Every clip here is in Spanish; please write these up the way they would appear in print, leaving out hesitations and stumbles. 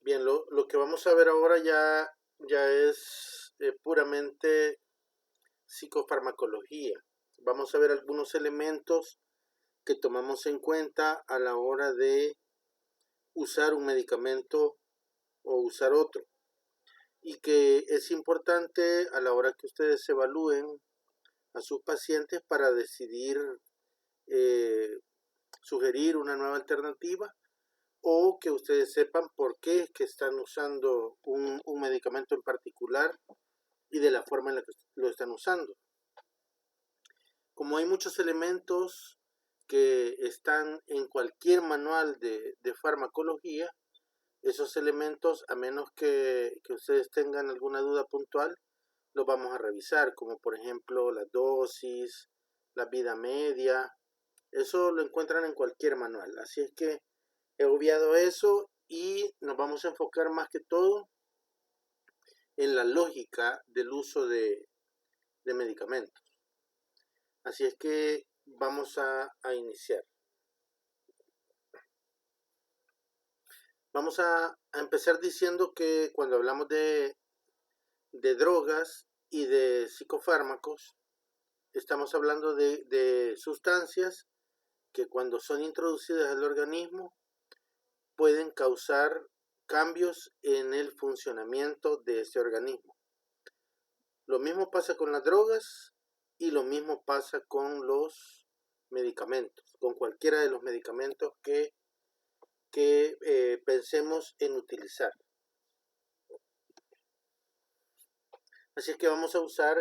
Bien, lo que vamos a ver ahora ya es puramente psicofarmacología. Vamos a ver algunos elementos que tomamos en cuenta a la hora de usar un medicamento o usar otro. Y que es importante a la hora que ustedes evalúen a sus pacientes para decidir eh, sugerir una nueva alternativa o que ustedes sepan por qué es que están usando un medicamento en particular y de la forma en la que lo están usando. Como hay muchos elementos que están en cualquier manual de farmacología, esos elementos, a menos que ustedes tengan alguna duda puntual, los vamos a revisar, como por ejemplo la dosis, la vida media, eso lo encuentran en cualquier manual. Así es que he obviado eso y nos vamos a enfocar más que todo en la lógica del uso de medicamentos. Así es que vamos a iniciar. Vamos a empezar diciendo que cuando hablamos de drogas y de psicofármacos, estamos hablando de sustancias que cuando son introducidas al organismo pueden causar cambios en el funcionamiento de ese organismo. Lo mismo pasa con las drogas y lo mismo pasa con los medicamentos, con cualquiera de los medicamentos que pensemos en utilizar. Así es que vamos a usar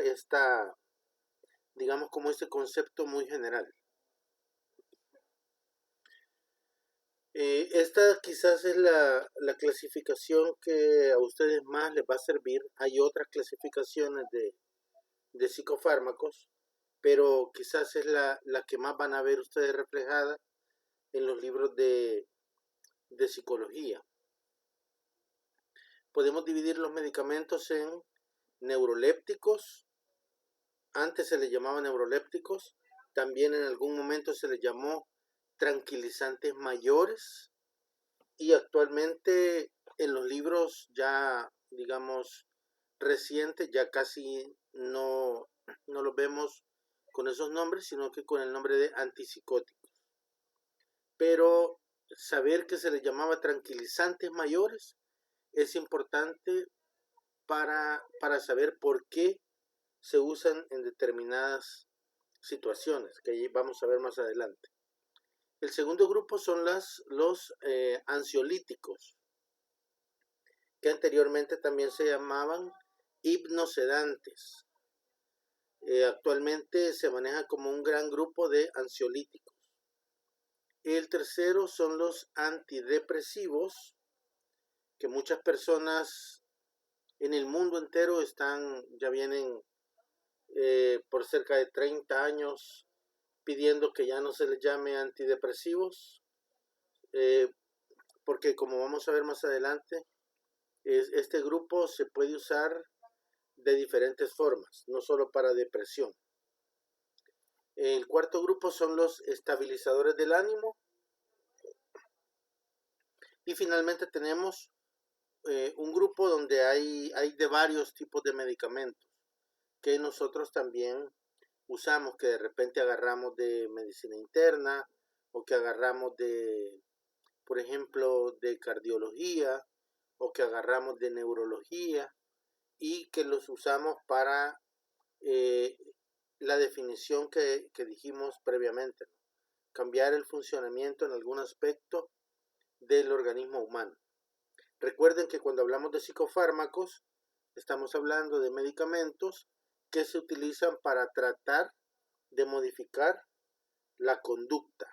digamos como este concepto muy general. Esta quizás es la clasificación que a ustedes más les va a servir. Hay otras clasificaciones de psicofármacos, pero quizás es la que más van a ver ustedes reflejada en los libros de psicología. Podemos dividir los medicamentos en neurolépticos. Antes se les llamaba neurolépticos. También en algún momento se les llamó tranquilizantes mayores. Y actualmente en los libros ya, digamos, recientes, ya casi no los vemos con esos nombres, sino que con el nombre de antipsicóticos. Pero saber que se les llamaba tranquilizantes mayores es importante para saber por qué se usan en determinadas situaciones, que vamos a ver más adelante. El segundo grupo son los ansiolíticos, que anteriormente también se llamaban hipnosedantes. Actualmente se maneja como un gran grupo de ansiolíticos. El tercero son los antidepresivos, que muchas personas en el mundo entero ya vienen por cerca de 30 años pidiendo que ya no se les llame antidepresivos, porque como vamos a ver más adelante, este grupo se puede usar de diferentes formas, no solo para depresión. El cuarto grupo son los estabilizadores del ánimo. Y finalmente tenemos un grupo donde hay de varios tipos de medicamentos que nosotros también usamos, que de repente agarramos de medicina interna o que agarramos por ejemplo, de cardiología o que agarramos de neurología y que los usamos para la definición que dijimos previamente, ¿no? Cambiar el funcionamiento en algún aspecto del organismo humano. Recuerden que cuando hablamos de psicofármacos, estamos hablando de medicamentos que se utilizan para tratar de modificar la conducta.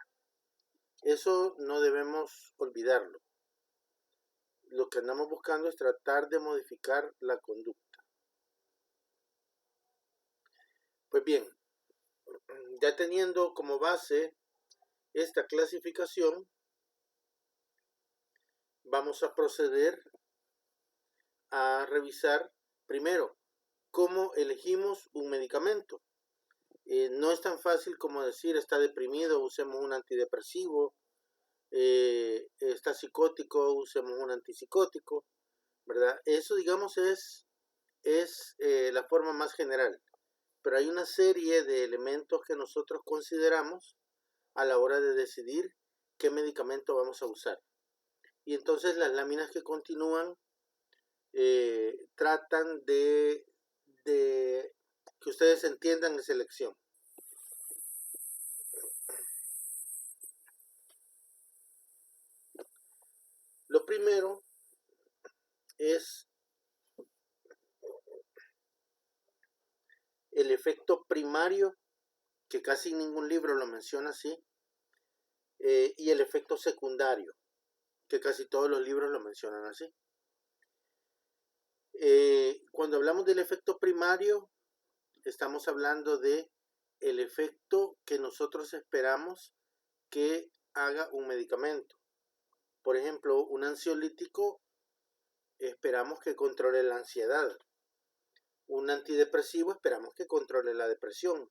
Eso no debemos olvidarlo. Lo que andamos buscando es tratar de modificar la conducta. Pues bien, ya teniendo como base esta clasificación, vamos a proceder a revisar primero cómo elegimos un medicamento. No es tan fácil como decir está deprimido, usemos un antidepresivo, está psicótico, usemos un antipsicótico, ¿verdad? Eso, digamos, es la forma más general. Pero hay una serie de elementos que nosotros consideramos a la hora de decidir qué medicamento vamos a usar. Y entonces las láminas que continúan tratan de que ustedes entiendan esa elección. Lo primero es el efecto primario, que casi ningún libro lo menciona así, y el efecto secundario, que casi todos los libros lo mencionan así. Cuando hablamos del efecto primario, estamos hablando de el efecto que nosotros esperamos que haga un medicamento. Por ejemplo, un ansiolítico esperamos que controle la ansiedad. Un antidepresivo esperamos que controle la depresión.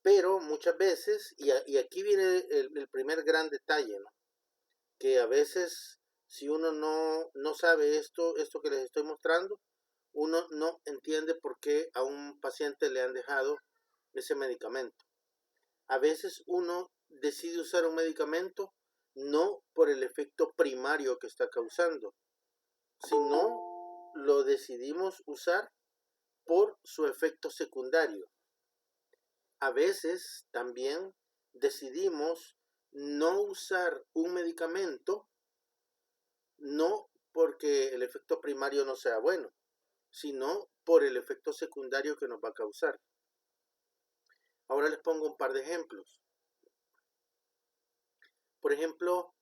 Pero muchas veces, y aquí viene el primer gran detalle, ¿no? Que a veces, si uno no sabe esto que les estoy mostrando, uno no entiende por qué a un paciente le han dejado ese medicamento. A veces uno decide usar un medicamento no por el efecto primario que está causando, sino lo decidimos usar por su efecto secundario. A veces también decidimos no usar un medicamento no porque el efecto primario no sea bueno, sino por el efecto secundario que nos va a causar. Ahora les pongo un par de ejemplos. Por ejemplo,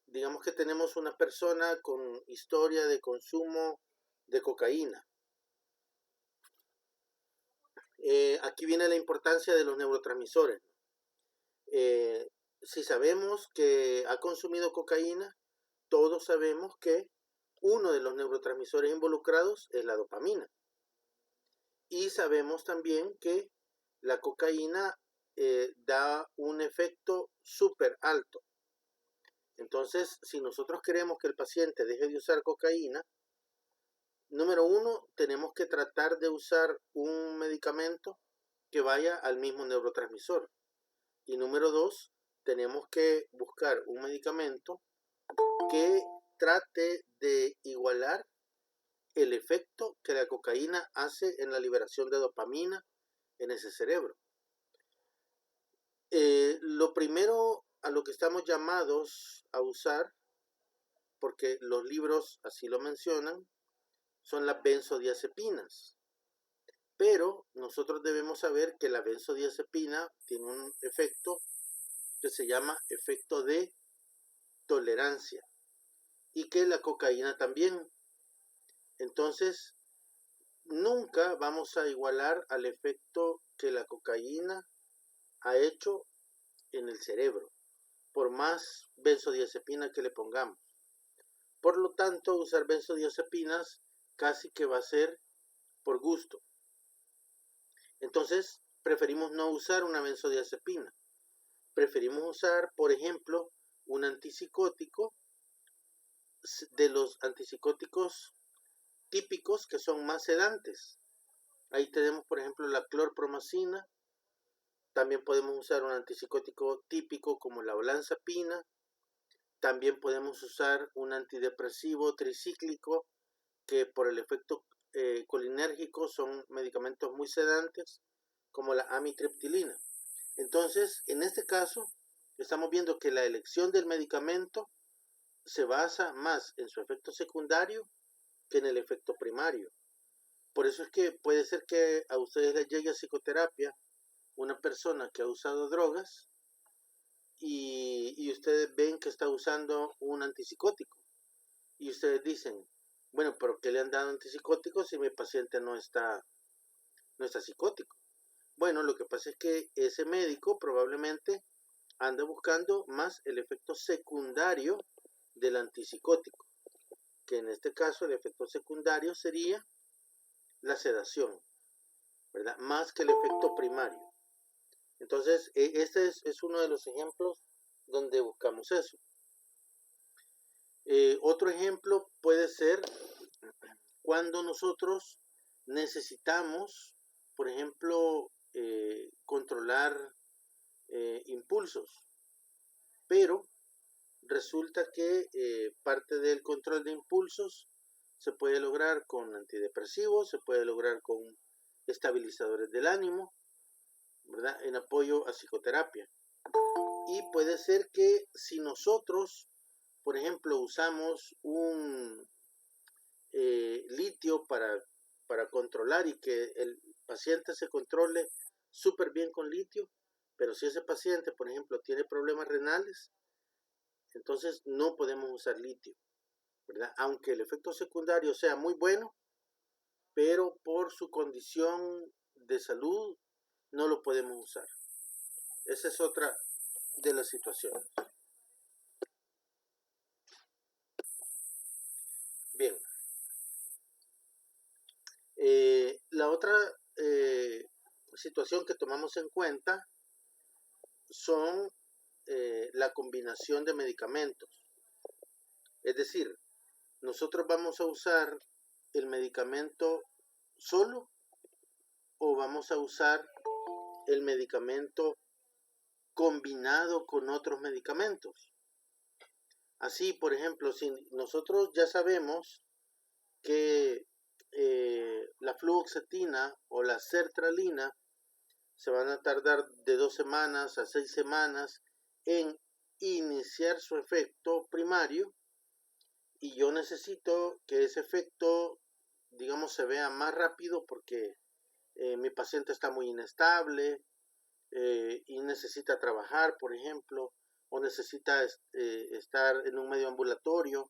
digamos que tenemos una persona con historia de consumo de cocaína. Aquí viene la importancia de los neurotransmisores. Si sabemos que ha consumido cocaína, todos sabemos que uno de los neurotransmisores involucrados es la dopamina. Y sabemos también que la cocaína da un efecto súper alto. Entonces, si nosotros queremos que el paciente deje de usar cocaína, número uno, tenemos que tratar de usar un medicamento que vaya al mismo neurotransmisor. Y número dos, tenemos que buscar un medicamento que trate de igualar el efecto que la cocaína hace en la liberación de dopamina en ese cerebro. Lo primero a lo que estamos llamados a usar, porque los libros así lo mencionan, son las benzodiazepinas. Pero nosotros debemos saber que la benzodiazepina tiene un efecto que se llama efecto de tolerancia y que la cocaína también. Entonces, nunca vamos a igualar al efecto que la cocaína ha hecho en el cerebro, por más benzodiazepina que le pongamos. Por lo tanto, usar benzodiazepinas casi que va a ser por gusto. Entonces, preferimos no usar una benzodiazepina. Preferimos usar, por ejemplo, un antipsicótico, de los antipsicóticos típicos que son más sedantes. Ahí tenemos, por ejemplo, la clorpromazina. También podemos usar un antipsicótico típico como la olanzapina. También podemos usar un antidepresivo tricíclico que por el efecto colinérgico son medicamentos muy sedantes, como la amitriptilina. Entonces, en este caso, estamos viendo que la elección del medicamento se basa más en su efecto secundario que en el efecto primario. Por eso es que puede ser que a ustedes les llegue a psicoterapia una persona que ha usado drogas y ustedes ven que está usando un antipsicótico. Y ustedes dicen, bueno, ¿pero qué le han dado antipsicóticos si mi paciente no está psicótico? Bueno, lo que pasa es que ese médico probablemente anda buscando más el efecto secundario del antipsicótico, que en este caso el efecto secundario sería la sedación, ¿verdad? Más que el efecto primario. Entonces, este es uno de los ejemplos donde buscamos eso. Otro ejemplo puede ser cuando nosotros necesitamos, por ejemplo, controlar impulsos, pero resulta que parte del control de impulsos se puede lograr con antidepresivos, se puede lograr con estabilizadores del ánimo, ¿verdad? En apoyo a psicoterapia. Y puede ser que si nosotros, por ejemplo, usamos un litio para controlar y que el paciente se controle súper bien con litio, pero si ese paciente, por ejemplo, tiene problemas renales, entonces no podemos usar litio, ¿verdad? Aunque el efecto secundario sea muy bueno, pero por su condición de salud no lo podemos usar. Esa es otra de las situaciones. Bien. La otra situación que tomamos en cuenta son la combinación de medicamentos. Es decir, nosotros vamos a usar el medicamento solo o vamos a usar el medicamento combinado con otros medicamentos. Así, por ejemplo, si nosotros ya sabemos que la fluoxetina o la sertralina se van a tardar de 2 semanas a 6 semanas en iniciar su efecto primario, y yo necesito que ese efecto, digamos, se vea más rápido porque mi paciente está muy inestable y necesita trabajar, por ejemplo, o necesita estar en un medio ambulatorio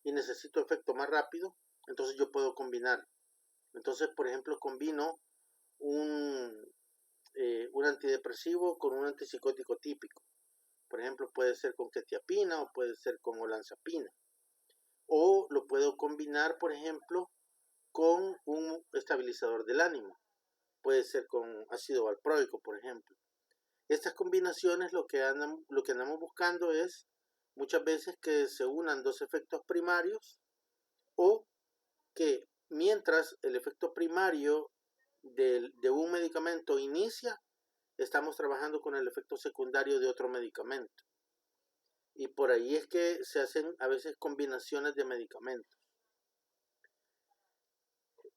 y necesito efecto más rápido, entonces yo puedo combinar. Entonces, por ejemplo, combino un antidepresivo con un antipsicótico típico. Por ejemplo, puede ser con quetiapina o puede ser con olanzapina. O lo puedo combinar, por ejemplo, con un estabilizador del ánimo. Puede ser con ácido valproico, por ejemplo. Estas combinaciones lo que andamos buscando es muchas veces que se unan dos efectos primarios, o que mientras el efecto primario de un medicamento inicia, estamos trabajando con el efecto secundario de otro medicamento. Y por ahí es que se hacen a veces combinaciones de medicamentos.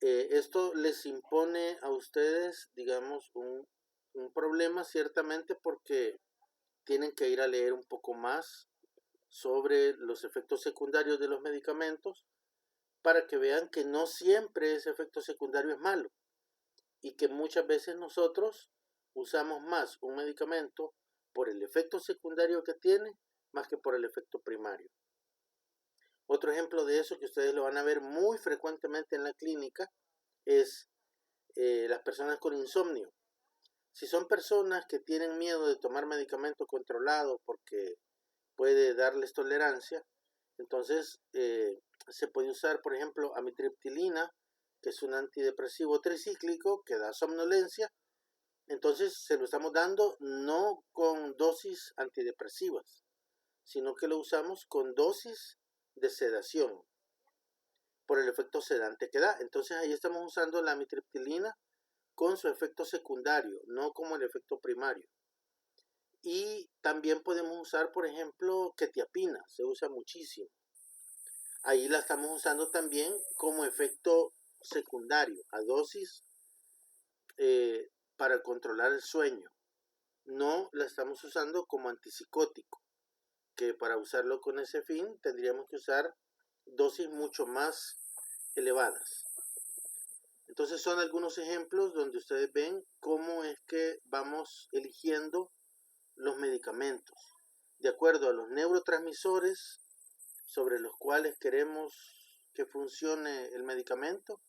Esto les impone a ustedes, digamos, un problema ciertamente, porque tienen que ir a leer un poco más sobre los efectos secundarios de los medicamentos para que vean que no siempre ese efecto secundario es malo y que muchas veces nosotros usamos más un medicamento por el efecto secundario que tiene más que por el efecto primario. Otro ejemplo de eso, que ustedes lo van a ver muy frecuentemente en la clínica, es las personas con insomnio. Si son personas que tienen miedo de tomar medicamento controlado porque puede darles tolerancia, entonces se puede usar, por ejemplo, amitriptilina, que es un antidepresivo tricíclico que da somnolencia. Entonces se lo estamos dando no con dosis antidepresivas, sino que lo usamos con dosis de sedación por el efecto sedante que da. Entonces ahí estamos usando la amitriptilina con su efecto secundario, no como el efecto primario. Y también podemos usar, por ejemplo, quetiapina, se usa muchísimo. Ahí la estamos usando también como efecto secundario, a dosis para controlar el sueño. No la estamos usando como antipsicótico, que para usarlo con ese fin tendríamos que usar dosis mucho más elevadas. Entonces son algunos ejemplos donde ustedes ven cómo es que vamos eligiendo los medicamentos de acuerdo a los neurotransmisores sobre los cuales queremos que funcione el medicamento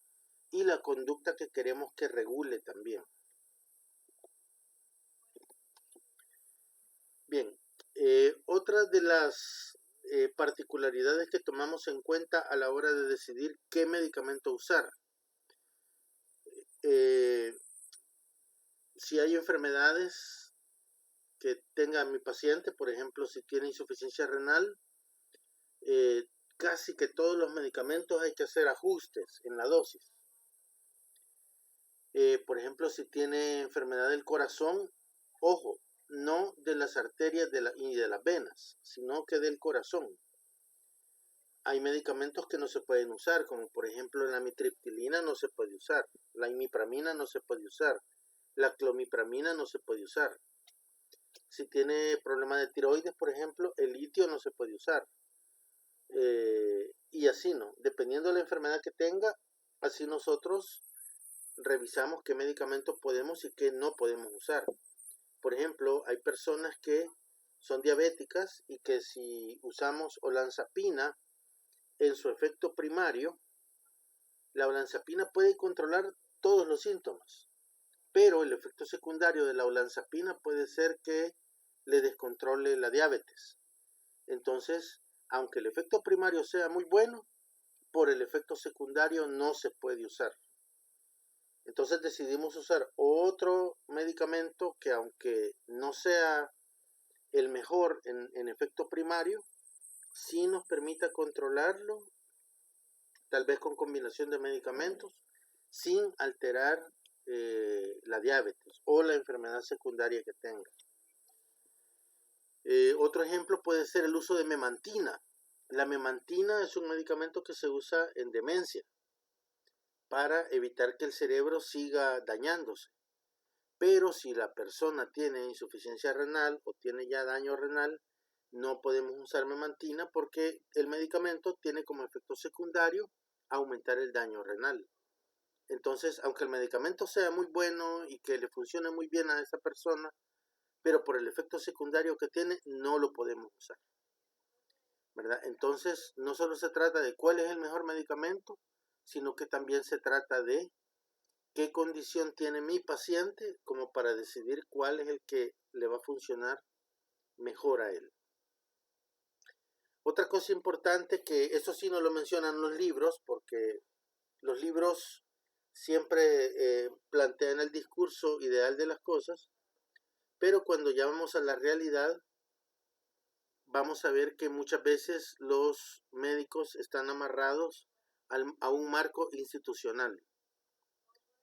y la conducta que queremos que regule también. Bien, otra de las particularidades que tomamos en cuenta a la hora de decidir qué medicamento usar. Si hay enfermedades que tenga mi paciente, por ejemplo, si tiene insuficiencia renal, casi que todos los medicamentos hay que hacer ajustes en la dosis. Por ejemplo, si tiene enfermedad del corazón, ojo, no de las arterias y de las venas, sino que del corazón. Hay medicamentos que no se pueden usar, como por ejemplo la amitriptilina no se puede usar, la imipramina no se puede usar, la clomipramina no se puede usar. Si tiene problema de tiroides, por ejemplo, el litio no se puede usar. Y así, ¿no? Dependiendo de la enfermedad que tenga, así nosotros revisamos qué medicamentos podemos y qué no podemos usar. Por ejemplo, hay personas que son diabéticas y que si usamos olanzapina en su efecto primario, la olanzapina puede controlar todos los síntomas, pero el efecto secundario de la olanzapina puede ser que le descontrole la diabetes. Entonces, aunque el efecto primario sea muy bueno, por el efecto secundario no se puede usar. Entonces decidimos usar otro medicamento que, aunque no sea el mejor en efecto primario, sí nos permita controlarlo, tal vez con combinación de medicamentos, sin alterar la diabetes o la enfermedad secundaria que tenga. Otro ejemplo puede ser el uso de memantina. La memantina es un medicamento que se usa en demencia para evitar que el cerebro siga dañándose. Pero si la persona tiene insuficiencia renal o tiene ya daño renal, no podemos usar memantina porque el medicamento tiene como efecto secundario aumentar el daño renal. Entonces, aunque el medicamento sea muy bueno y que le funcione muy bien a esa persona, pero por el efecto secundario que tiene, no lo podemos usar, ¿verdad? Entonces, no solo se trata de cuál es el mejor medicamento, sino que también se trata de qué condición tiene mi paciente como para decidir cuál es el que le va a funcionar mejor a él. Otra cosa importante, que eso sí no lo mencionan los libros, porque los libros siempre plantean el discurso ideal de las cosas, pero cuando ya vamos a la realidad, vamos a ver que muchas veces los médicos están amarrados a un marco institucional.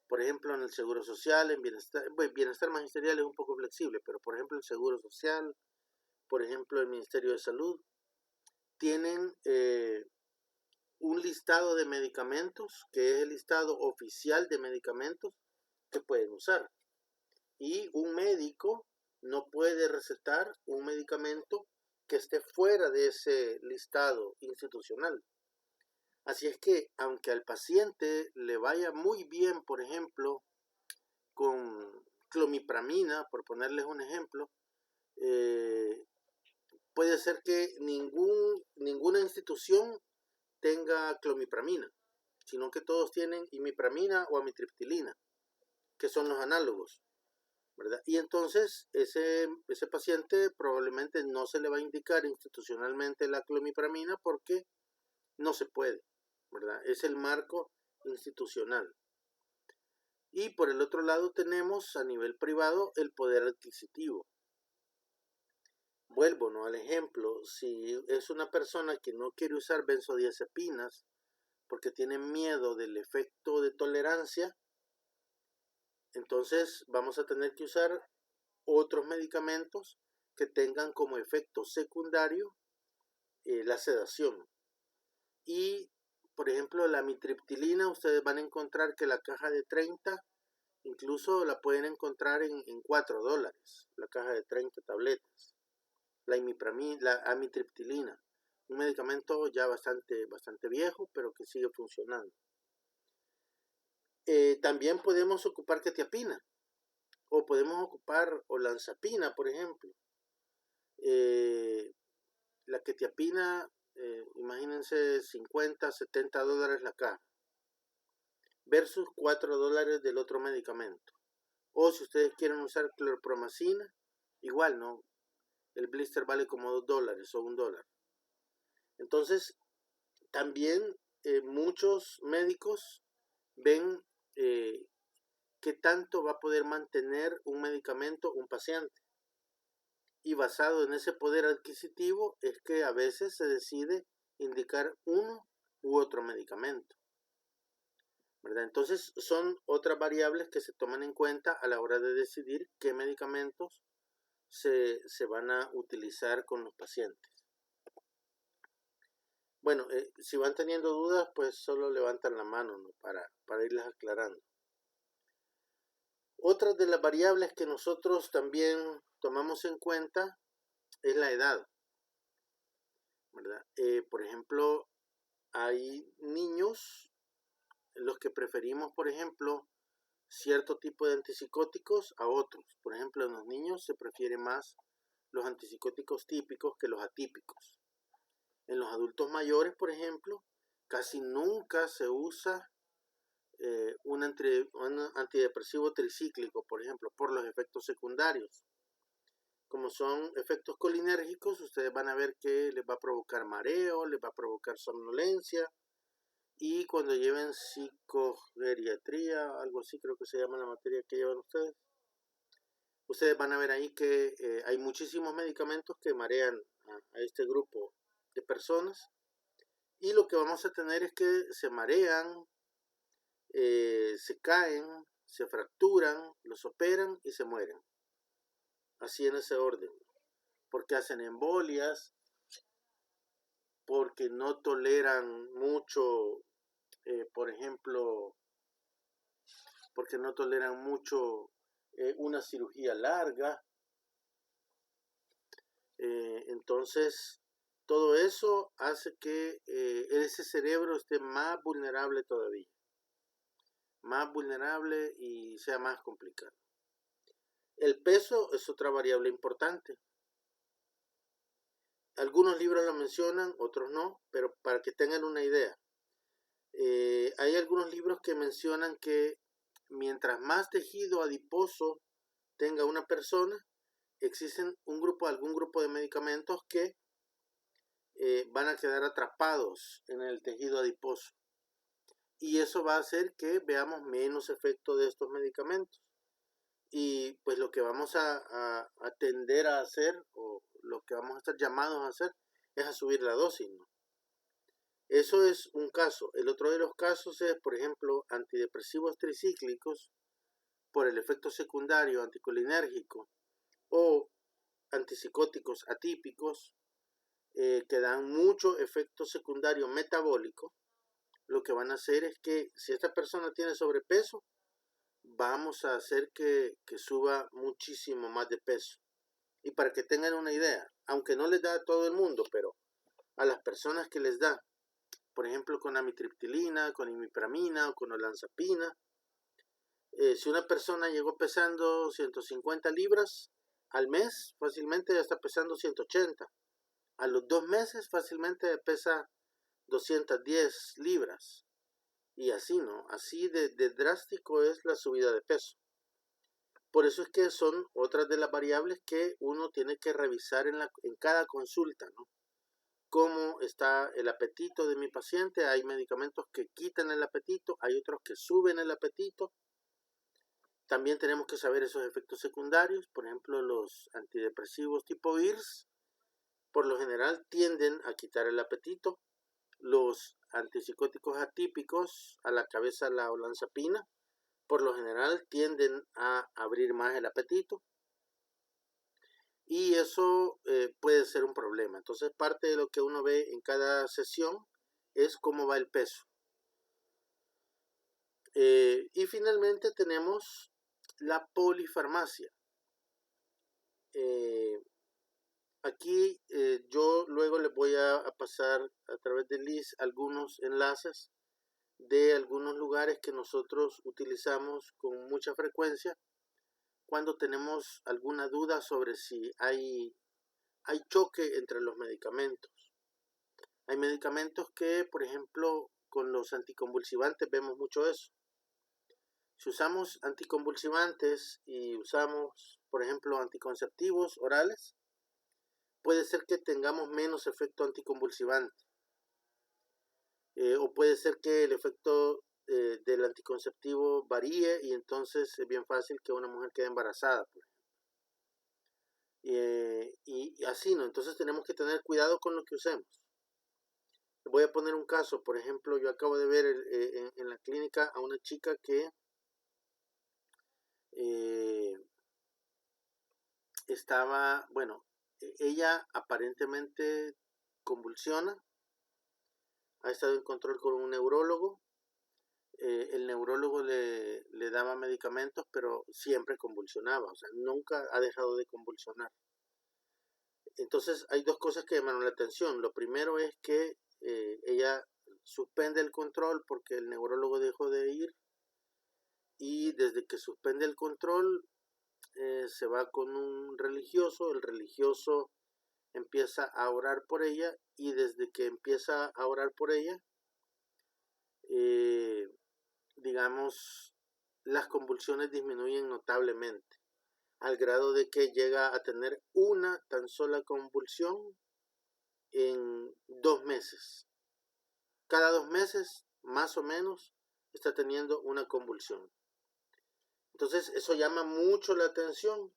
Por ejemplo, en el Seguro Social, en bienestar magisterial es un poco flexible, pero por ejemplo el Seguro Social, por ejemplo el Ministerio de Salud, tienen un listado de medicamentos, que es el listado oficial de medicamentos que pueden usar. Y un médico no puede recetar un medicamento que esté fuera de ese listado institucional. Así es que, aunque al paciente le vaya muy bien, por ejemplo, con clomipramina, por ponerles un ejemplo, puede ser que ninguna institución tenga clomipramina, sino que todos tienen imipramina o amitriptilina, que son los análogos, ¿verdad? Y entonces ese paciente probablemente no se le va a indicar institucionalmente la clomipramina porque no se puede, ¿verdad? Es el marco institucional. Y por el otro lado tenemos a nivel privado el poder adquisitivo. Vuelvo, ¿no?, al ejemplo, si es una persona que no quiere usar benzodiazepinas porque tiene miedo del efecto de tolerancia, entonces vamos a tener que usar otros medicamentos que tengan como efecto secundario la sedación. Y, por ejemplo, la amitriptilina, ustedes van a encontrar que la caja de 30, incluso la pueden encontrar en $4, la caja de 30 tabletas. La amitriptilina, un medicamento ya bastante viejo, pero que sigue funcionando. También podemos ocupar quetiapina, o podemos ocupar olanzapina, por ejemplo. La quetiapina, imagínense, $50, $70 la caja, versus $4 del otro medicamento. O si ustedes quieren usar clorpromacina, igual, ¿no? El blister vale como $2 o $1. Entonces, también muchos médicos ven qué tanto va a poder mantener un medicamento un paciente. Y basado en ese poder adquisitivo es que a veces se decide indicar uno u otro medicamento, ¿verdad? Entonces son otras variables que se toman en cuenta a la hora de decidir qué medicamentos se van a utilizar con los pacientes. Bueno, si van teniendo dudas, pues solo levantan la mano, ¿no? para irlas aclarando. Otra de las variables que nosotros también tomamos en cuenta es la edad, ¿verdad? Por ejemplo, hay niños en los que preferimos, por ejemplo, cierto tipo de antipsicóticos a otros. Por ejemplo, en los niños se prefiere más los antipsicóticos típicos que los atípicos. En los adultos mayores, por ejemplo, casi nunca se usa un antidepresivo tricíclico, por ejemplo, por los efectos secundarios. Como son efectos colinérgicos, ustedes van a ver que les va a provocar mareo, les va a provocar somnolencia, y cuando lleven psicogeriatría, algo así creo que se llama la materia que llevan ustedes van a ver ahí que hay muchísimos medicamentos que marean a este grupo de personas, y lo que vamos a tener es que se marean, se caen, se fracturan, los operan y se mueren. Así en ese orden. Porque hacen embolias, porque no toleran mucho, por ejemplo, porque no toleran mucho una cirugía larga. Entonces, todo eso hace que ese cerebro esté más vulnerable todavía. Más vulnerable y sea más complicado. El peso es otra variable importante. Algunos libros lo mencionan, otros no, pero para que tengan una idea. Hay algunos libros que mencionan que mientras más tejido adiposo tenga una persona, existen algún grupo de medicamentos que van a quedar atrapados en el tejido adiposo. Y eso va a hacer que veamos menos efecto de estos medicamentos. Y pues lo que vamos a tender a hacer, o lo que vamos a estar llamados a hacer, es a subir la dosis, ¿no? Eso es un caso. El otro de los casos es, por ejemplo, antidepresivos tricíclicos por el efecto secundario anticolinérgico, o antipsicóticos atípicos que dan mucho efecto secundario metabólico. Lo que van a hacer es que si esta persona tiene sobrepeso, vamos a hacer que suba muchísimo más de peso. Y para que tengan una idea, aunque no les da a todo el mundo, pero a las personas que les da, por ejemplo con amitriptilina, con imipramina o con olanzapina, si una persona llegó pesando 150 libras al mes, fácilmente ya está pesando 180. A los 2 meses fácilmente pesa 210 libras. Y así, ¿no? Así de drástico es la subida de peso. Por eso es que son otras de las variables que uno tiene que revisar en cada consulta, ¿no? Cómo está el apetito de mi paciente. Hay medicamentos que quitan el apetito, hay otros que suben el apetito. También tenemos que saber esos efectos secundarios. Por ejemplo, los antidepresivos tipo VIRS, por lo general tienden a quitar el apetito. Los antipsicóticos atípicos, a la cabeza la olanzapina, por lo general tienden a abrir más el apetito. Y eso puede ser un problema. Entonces, parte de lo que uno ve en cada sesión es cómo va el peso. Y finalmente tenemos la polifarmacia. Aquí yo luego les voy a pasar a través de Liz algunos enlaces de algunos lugares que nosotros utilizamos con mucha frecuencia cuando tenemos alguna duda sobre si hay choque entre los medicamentos. Hay medicamentos que, por ejemplo, con los anticonvulsivantes vemos mucho eso. Si usamos anticonvulsivantes y usamos, por ejemplo, anticonceptivos orales, puede ser que tengamos menos efecto anticonvulsivante. O puede ser que el efecto del anticonceptivo varíe y entonces es bien fácil que una mujer quede embarazada, por ejemplo. Y así, ¿no? Entonces tenemos que tener cuidado con lo que usemos. voy a poner un caso. Por ejemplo, yo acabo de ver en la clínica a una chica que eh, estaba, bueno, ella aparentemente convulsiona, ha estado en control con un neurólogo, el neurólogo le daba medicamentos, pero siempre convulsionaba, o sea, nunca ha dejado de convulsionar. Entonces hay dos cosas que llamaron la atención. Lo primero es que ella suspende el control porque el neurólogo dejó de ir, y desde que suspende el control se va con un religioso, el religioso empieza a orar por ella, y desde que empieza a orar por ella, eh, digamos, las convulsiones disminuyen notablemente, al grado de que llega a tener una tan sola convulsión en 2 meses. Cada 2 meses, más o menos, está teniendo una convulsión. Entonces, eso llama mucho la atención.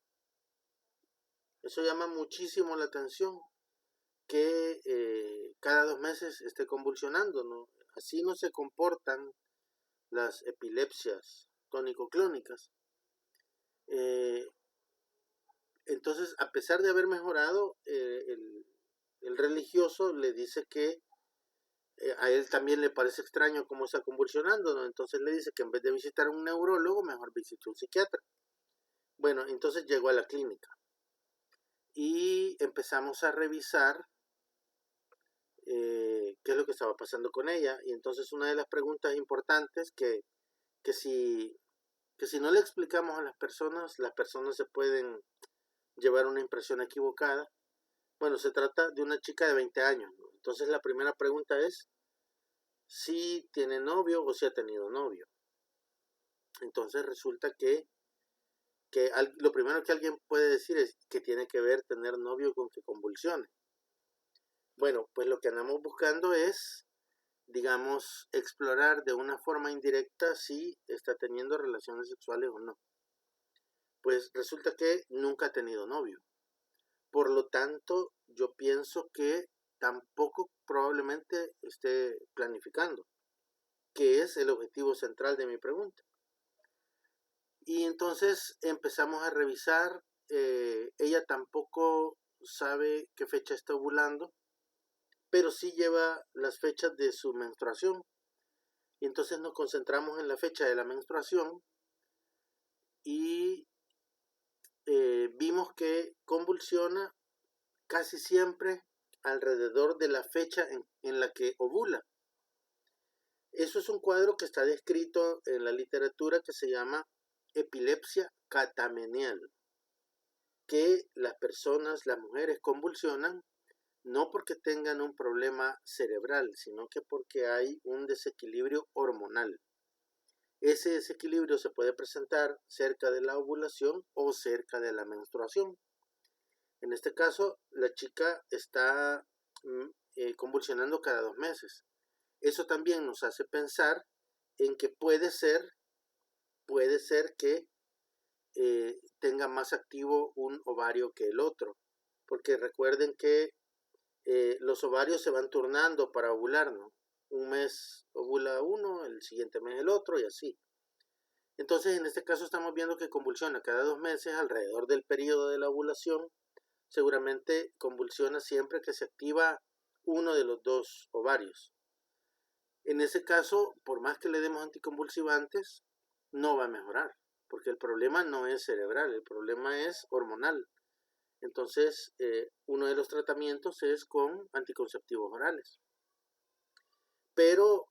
Eso llama muchísimo la atención, que cada 2 meses esté convulsionando, ¿no? Así no se comportan las epilepsias tónico-clónicas. Entonces, a pesar de haber mejorado, el religioso le dice que a él también le parece extraño cómo está convulsionando, ¿no? Entonces le dice que en vez de visitar a un neurólogo, mejor visite a un psiquiatra. Bueno, entonces llegó a la clínica y empezamos a revisar qué es lo que estaba pasando con ella. Y entonces una de las preguntas importantes que si, que si no le explicamos a las personas se pueden llevar una impresión equivocada. Bueno, se trata de una chica de 20 años, ¿no? Entonces la primera pregunta es si tiene novio o si ha tenido novio. Entonces resulta que lo primero que alguien puede decir es que tiene que ver tener novio con que convulsione. Bueno, pues lo que andamos buscando es, digamos, explorar de una forma indirecta si está teniendo relaciones sexuales o no. Pues resulta que nunca ha tenido novio. Por lo tanto, yo pienso que tampoco probablemente esté planificando, que es el objetivo central de mi pregunta. Y entonces empezamos a revisar, ella tampoco sabe qué fecha está ovulando, pero sí lleva las fechas de su menstruación. Y entonces nos concentramos en la fecha de la menstruación y vimos que convulsiona casi siempre alrededor de la fecha en la que ovula. Eso es un cuadro que está descrito en la literatura que se llama epilepsia catamenial, que las personas, las mujeres convulsionan no porque tengan un problema cerebral, sino que porque hay un desequilibrio hormonal. Ese desequilibrio se puede presentar cerca de la ovulación o cerca de la menstruación. En este caso, la chica está convulsionando cada 2 meses. Eso también nos hace pensar en que puede ser que tenga más activo un ovario que el otro, porque recuerden que los ovarios se van turnando para ovular, ¿no? Un mes ovula uno, el siguiente mes el otro, y así. Entonces, en este caso estamos viendo que convulsiona cada 2 meses alrededor del periodo de la ovulación. Seguramente convulsiona siempre que se activa uno de los dos ovarios. En ese caso, por más que le demos anticonvulsivantes, no va a mejorar, porque el problema no es cerebral, el problema es hormonal. Entonces, uno de los tratamientos es con anticonceptivos orales. Pero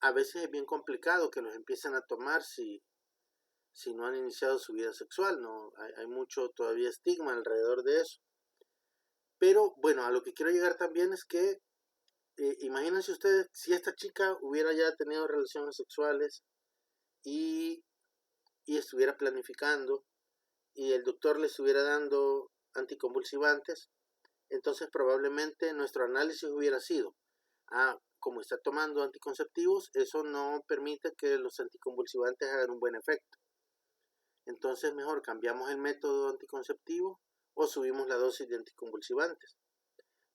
a veces es bien complicado que los empiecen a tomar si no han iniciado su vida sexual, ¿no? Hay mucho todavía estigma alrededor de eso. Pero bueno, a lo que quiero llegar también es que imagínense ustedes si esta chica hubiera ya tenido relaciones sexuales y estuviera planificando y el doctor le estuviera dando anticonvulsivantes, entonces probablemente nuestro análisis hubiera sido, como está tomando anticonceptivos, eso no permite que los anticonvulsivantes hagan un buen efecto. Entonces mejor cambiamos el método anticonceptivo o subimos la dosis de anticonvulsivantes.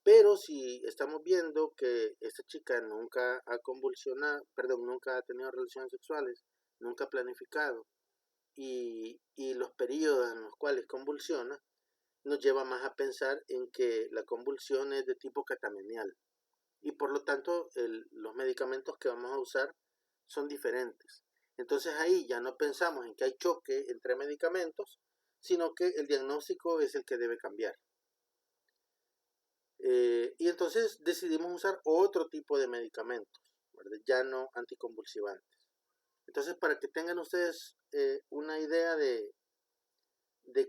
Pero si estamos viendo que esta chica nunca ha convulsionado, perdón, nunca ha tenido relaciones sexuales, nunca ha planificado, y los periodos en los cuales convulsiona, nos lleva más a pensar en que la convulsión es de tipo catamenial. Y por lo tanto, los medicamentos que vamos a usar son diferentes. Entonces ahí ya no pensamos en que hay choque entre medicamentos, sino que el diagnóstico es el que debe cambiar. Y entonces decidimos usar otro tipo de medicamentos, ¿verdad? Ya no anticonvulsivantes. Entonces, para que tengan ustedes una idea de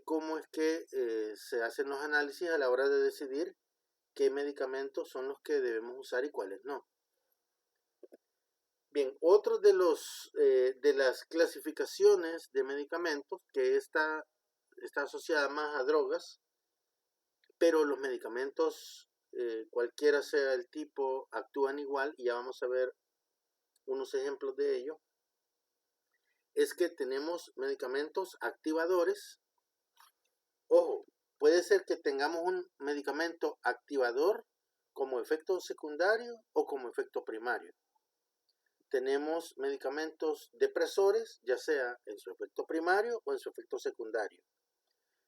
cómo es que se hacen los análisis a la hora de decidir qué medicamentos son los que debemos usar y cuáles no. Bien, otro de las clasificaciones de medicamentos que está asociada más a drogas, pero los medicamentos, cualquiera sea el tipo, actúan igual, y ya vamos a ver unos ejemplos de ello, es que tenemos medicamentos activadores. Ojo, puede ser que tengamos un medicamento activador como efecto secundario o como efecto primario. Tenemos medicamentos depresores, ya sea en su efecto primario o en su efecto secundario.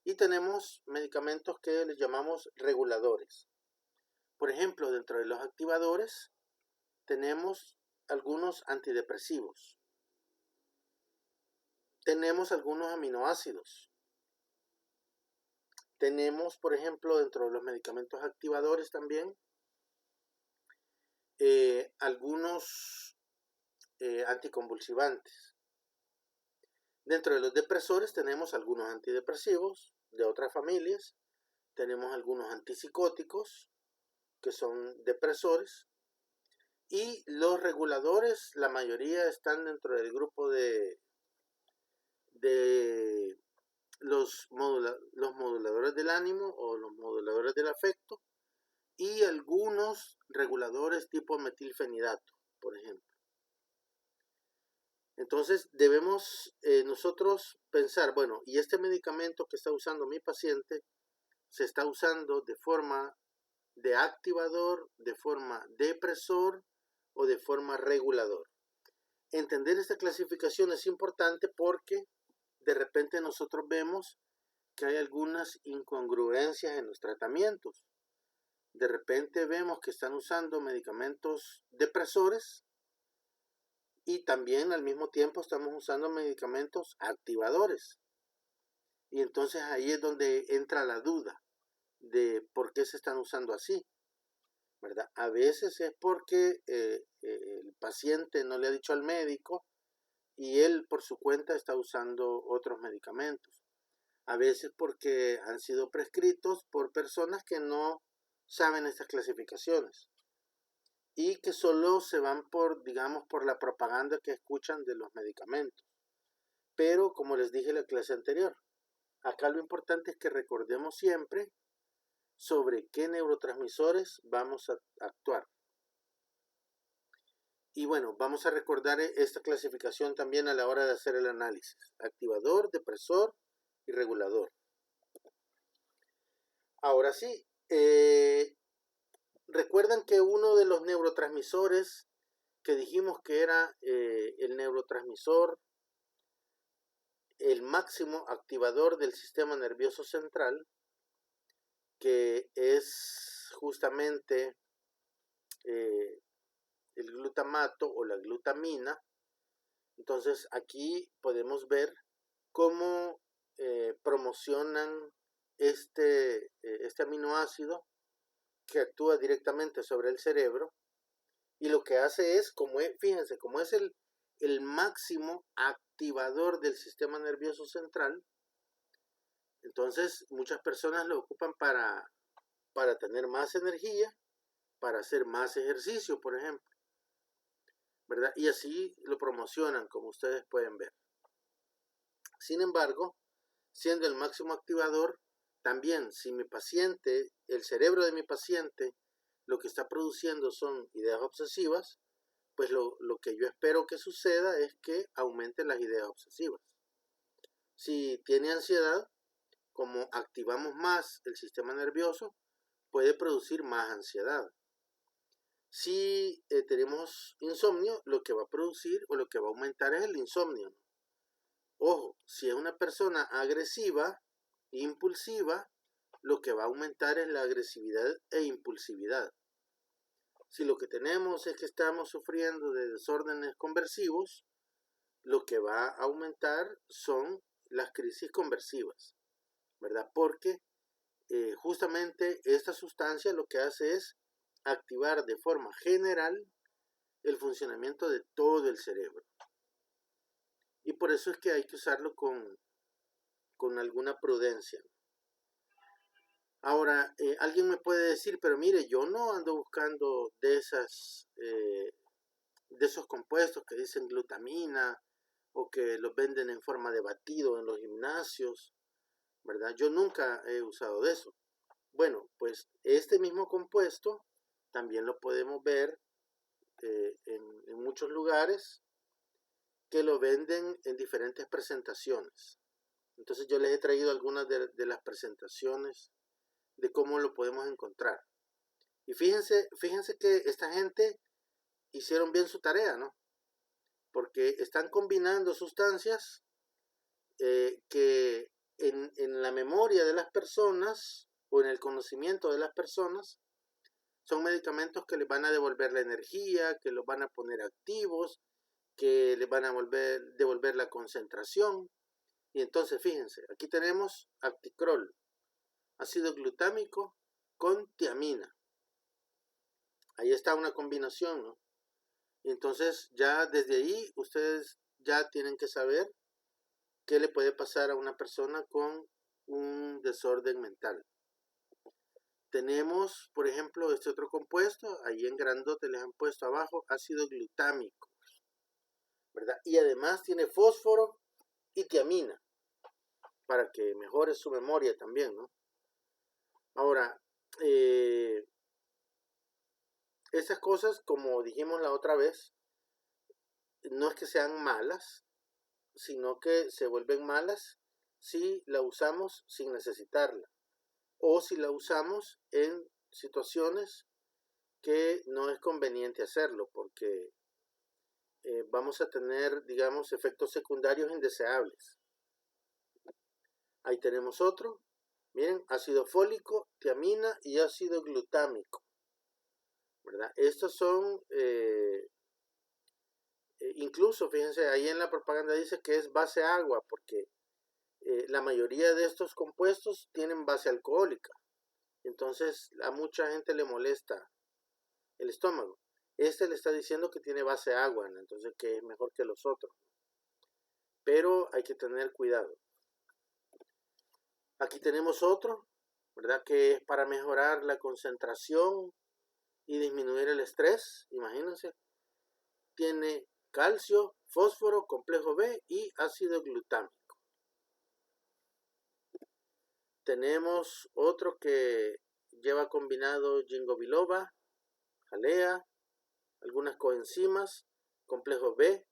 Y tenemos medicamentos que les llamamos reguladores. Por ejemplo, dentro de los activadores tenemos algunos antidepresivos. Tenemos algunos aminoácidos. Tenemos, por ejemplo, dentro de los medicamentos activadores también algunos anticonvulsivantes. Dentro de los depresores tenemos algunos antidepresivos de otras familias. Tenemos algunos antipsicóticos que son depresores. Y los reguladores, la mayoría están dentro del grupo de los moduladores del ánimo o los moduladores del afecto, y algunos reguladores tipo metilfenidato, por ejemplo. Entonces debemos nosotros pensar, bueno, y este medicamento que está usando mi paciente se está usando de forma de activador, de forma depresor o de forma regulador. Entender esta clasificación es importante porque de repente nosotros vemos que hay algunas incongruencias en los tratamientos. De repente vemos que están usando medicamentos depresores y también al mismo tiempo estamos usando medicamentos activadores. Y entonces ahí es donde entra la duda de por qué se están usando así, ¿verdad? A veces es porque el paciente no le ha dicho al médico y él por su cuenta está usando otros medicamentos. A veces porque han sido prescritos por personas que no saben estas clasificaciones y que solo se van por, digamos, por la propaganda que escuchan de los medicamentos. Pero, como les dije en la clase anterior, acá lo importante es que recordemos siempre sobre qué neurotransmisores vamos a actuar. Y bueno, vamos a recordar esta clasificación también a la hora de hacer el análisis: activador, depresor y regulador. Ahora sí, recuerdan que uno de los neurotransmisores que dijimos que era el neurotransmisor, el máximo activador del sistema nervioso central, que es justamente el glutamato o la glutamina. Entonces aquí podemos ver cómo promocionan este aminoácido que actúa directamente sobre el cerebro, y lo que hace es, fíjense, como es el máximo activador del sistema nervioso central, entonces muchas personas lo ocupan para tener más energía, para hacer más ejercicio, por ejemplo, ¿verdad? Y así lo promocionan, como ustedes pueden ver. Sin embargo, siendo el máximo activador, también si mi paciente, el cerebro de mi paciente, lo que está produciendo son ideas obsesivas, pues lo que yo espero que suceda es que aumenten las ideas obsesivas. Si tiene ansiedad, como activamos más el sistema nervioso, puede producir más ansiedad. Si tenemos insomnio, lo que va a producir o lo que va a aumentar es el insomnio. Ojo, si es una persona agresiva, impulsiva, lo que va a aumentar es la agresividad e impulsividad. Si lo que tenemos es que estamos sufriendo de desórdenes conversivos, lo que va a aumentar son las crisis conversivas, ¿verdad? Porque justamente esta sustancia lo que hace es activar de forma general el funcionamiento de todo el cerebro. Y por eso es que hay que usarlo con alguna prudencia. Ahora, alguien me puede decir, pero mire, yo no ando buscando de esos compuestos que dicen glutamina o que los venden en forma de batido en los gimnasios, ¿verdad? Yo nunca he usado de eso. Bueno, pues este mismo compuesto también lo podemos ver en muchos lugares que lo venden en diferentes presentaciones. Entonces yo les he traído algunas de las presentaciones de cómo lo podemos encontrar. Y fíjense que esta gente hicieron bien su tarea, ¿no? Porque están combinando sustancias que en la memoria de las personas o en el conocimiento de las personas son medicamentos que les van a devolver la energía, que los van a poner activos, que les van a devolver la concentración. Y entonces fíjense, aquí tenemos Acticrol, ácido glutámico con tiamina. Ahí está una combinación, ¿no? Y entonces ya desde ahí ustedes ya tienen que saber qué le puede pasar a una persona con un desorden mental. Tenemos, por ejemplo, este otro compuesto, ahí en grandote les han puesto abajo ácido glutámico, ¿verdad? Y además tiene fósforo y tiamina, para que mejore su memoria también, ¿no? Ahora, esas cosas, como dijimos la otra vez, no es que sean malas, sino que se vuelven malas si la usamos sin necesitarla o si la usamos en situaciones que no es conveniente hacerlo porque vamos a tener, digamos, efectos secundarios indeseables. Ahí tenemos otro, miren, ácido fólico, tiamina y ácido glutámico, ¿verdad? Estos son, incluso, fíjense, ahí en la propaganda dice que es base agua, porque la mayoría de estos compuestos tienen base alcohólica. Entonces a mucha gente le molesta el estómago. Este le está diciendo que tiene base agua, ¿no? Entonces que es mejor que los otros. Pero hay que tener cuidado. Aquí tenemos otro, ¿verdad? Que es para mejorar la concentración y disminuir el estrés. Imagínense. Tiene calcio, fósforo, complejo B y ácido glutámico. Tenemos otro que lleva combinado ginkgo biloba, jalea, algunas coenzimas, complejo B,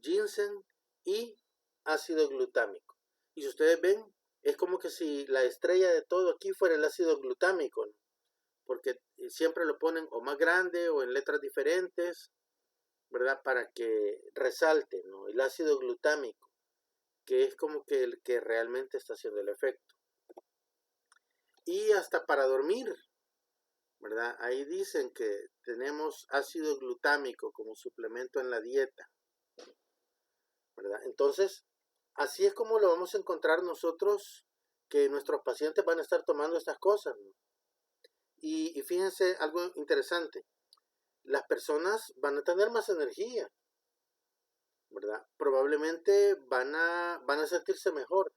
ginseng y ácido glutámico. Y si ustedes ven, es como que si la estrella de todo aquí fuera el ácido glutámico, ¿no? Porque siempre lo ponen o más grande o en letras diferentes, ¿verdad? Para que resalte, ¿no? El ácido glutámico, que es como que el que realmente está haciendo el efecto. Y hasta para dormir, ¿verdad? Ahí dicen que tenemos ácido glutámico como suplemento en la dieta, ¿verdad? Entonces, así es como lo vamos a encontrar nosotros, que nuestros pacientes van a estar tomando estas cosas, ¿no? Y fíjense algo interesante, las personas van a tener más energía, ¿verdad? Probablemente van a sentirse mejor,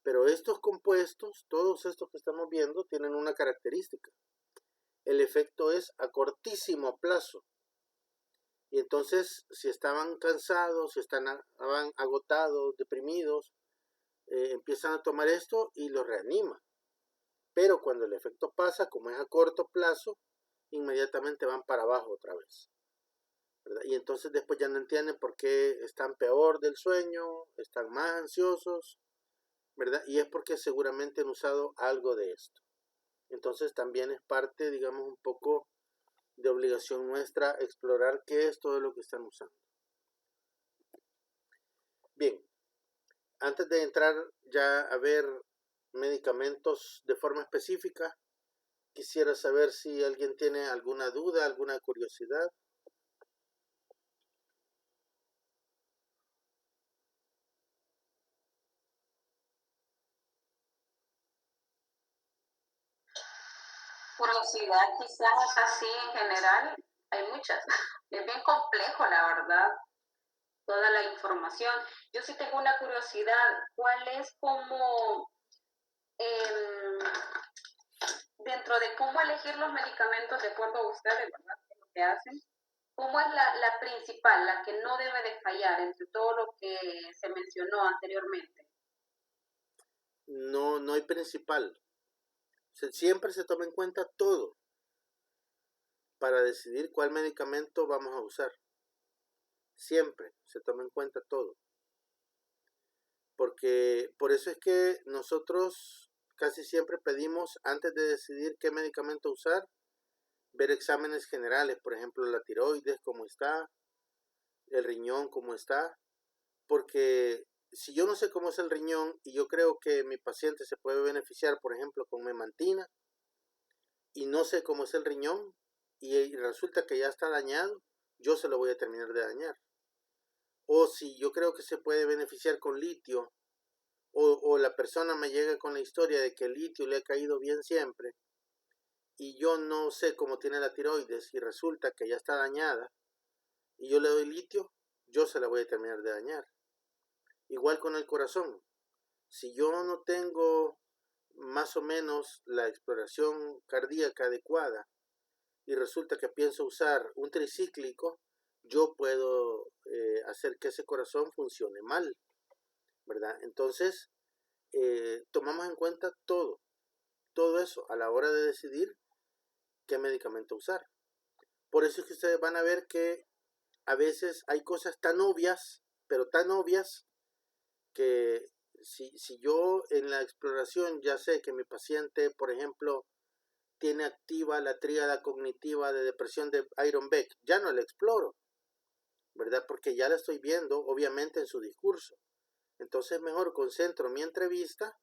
pero estos compuestos, todos estos que estamos viendo, tienen una característica. El efecto es a cortísimo plazo. Y entonces, si estaban cansados, si estaban agotados, deprimidos, empiezan a tomar esto y los reanima. Pero cuando el efecto pasa, como es a corto plazo, inmediatamente van para abajo otra vez, ¿verdad? Y entonces después ya no entienden por qué están peor del sueño, están más ansiosos, ¿verdad? Y es porque seguramente han usado algo de esto. Entonces también es parte, digamos, un poco de obligación nuestra explorar qué es todo lo que están usando. Bien, antes de entrar ya a ver medicamentos de forma específica, quisiera saber si alguien tiene alguna duda, alguna curiosidad. Curiosidad quizás así en general, hay muchas. Es bien complejo, la verdad, toda la información. Yo sí tengo una curiosidad, ¿cuál es como em, dentro de cómo elegir los medicamentos de acuerdo a ustedes, ¿verdad? ¿Qué es lo que hacen? ¿Cómo es la principal, la que no debe de fallar entre todo lo que se mencionó anteriormente? No, no hay principal. Siempre se toma en cuenta todo para decidir cuál medicamento vamos a usar. Siempre se toma en cuenta todo. Porque por eso es que nosotros casi siempre pedimos, antes de decidir qué medicamento usar, ver exámenes generales, por ejemplo, la tiroides, cómo está, el riñón, cómo está, porque si yo no sé cómo es el riñón y yo creo que mi paciente se puede beneficiar, por ejemplo, con memantina, y no sé cómo es el riñón, y resulta que ya está dañado, yo se lo voy a terminar de dañar. O si yo creo que se puede beneficiar con litio, o la persona me llega con la historia de que el litio le ha caído bien siempre, y yo no sé cómo tiene la tiroides, y resulta que ya está dañada, y yo le doy litio, yo se la voy a terminar de dañar. Igual con el corazón. Si yo no tengo más o menos la exploración cardíaca adecuada y resulta que pienso usar un tricíclico, yo puedo hacer que ese corazón funcione mal, ¿verdad? Entonces, tomamos en cuenta todo eso a la hora de decidir qué medicamento usar. Por eso es que ustedes van a ver que a veces hay cosas tan obvias, pero tan obvias, que si yo en la exploración ya sé que mi paciente, por ejemplo, tiene activa la tríada cognitiva de depresión de Iron Beck, ya no la exploro, ¿verdad? Porque ya la estoy viendo, obviamente, en su discurso. Entonces mejor concentro mi entrevista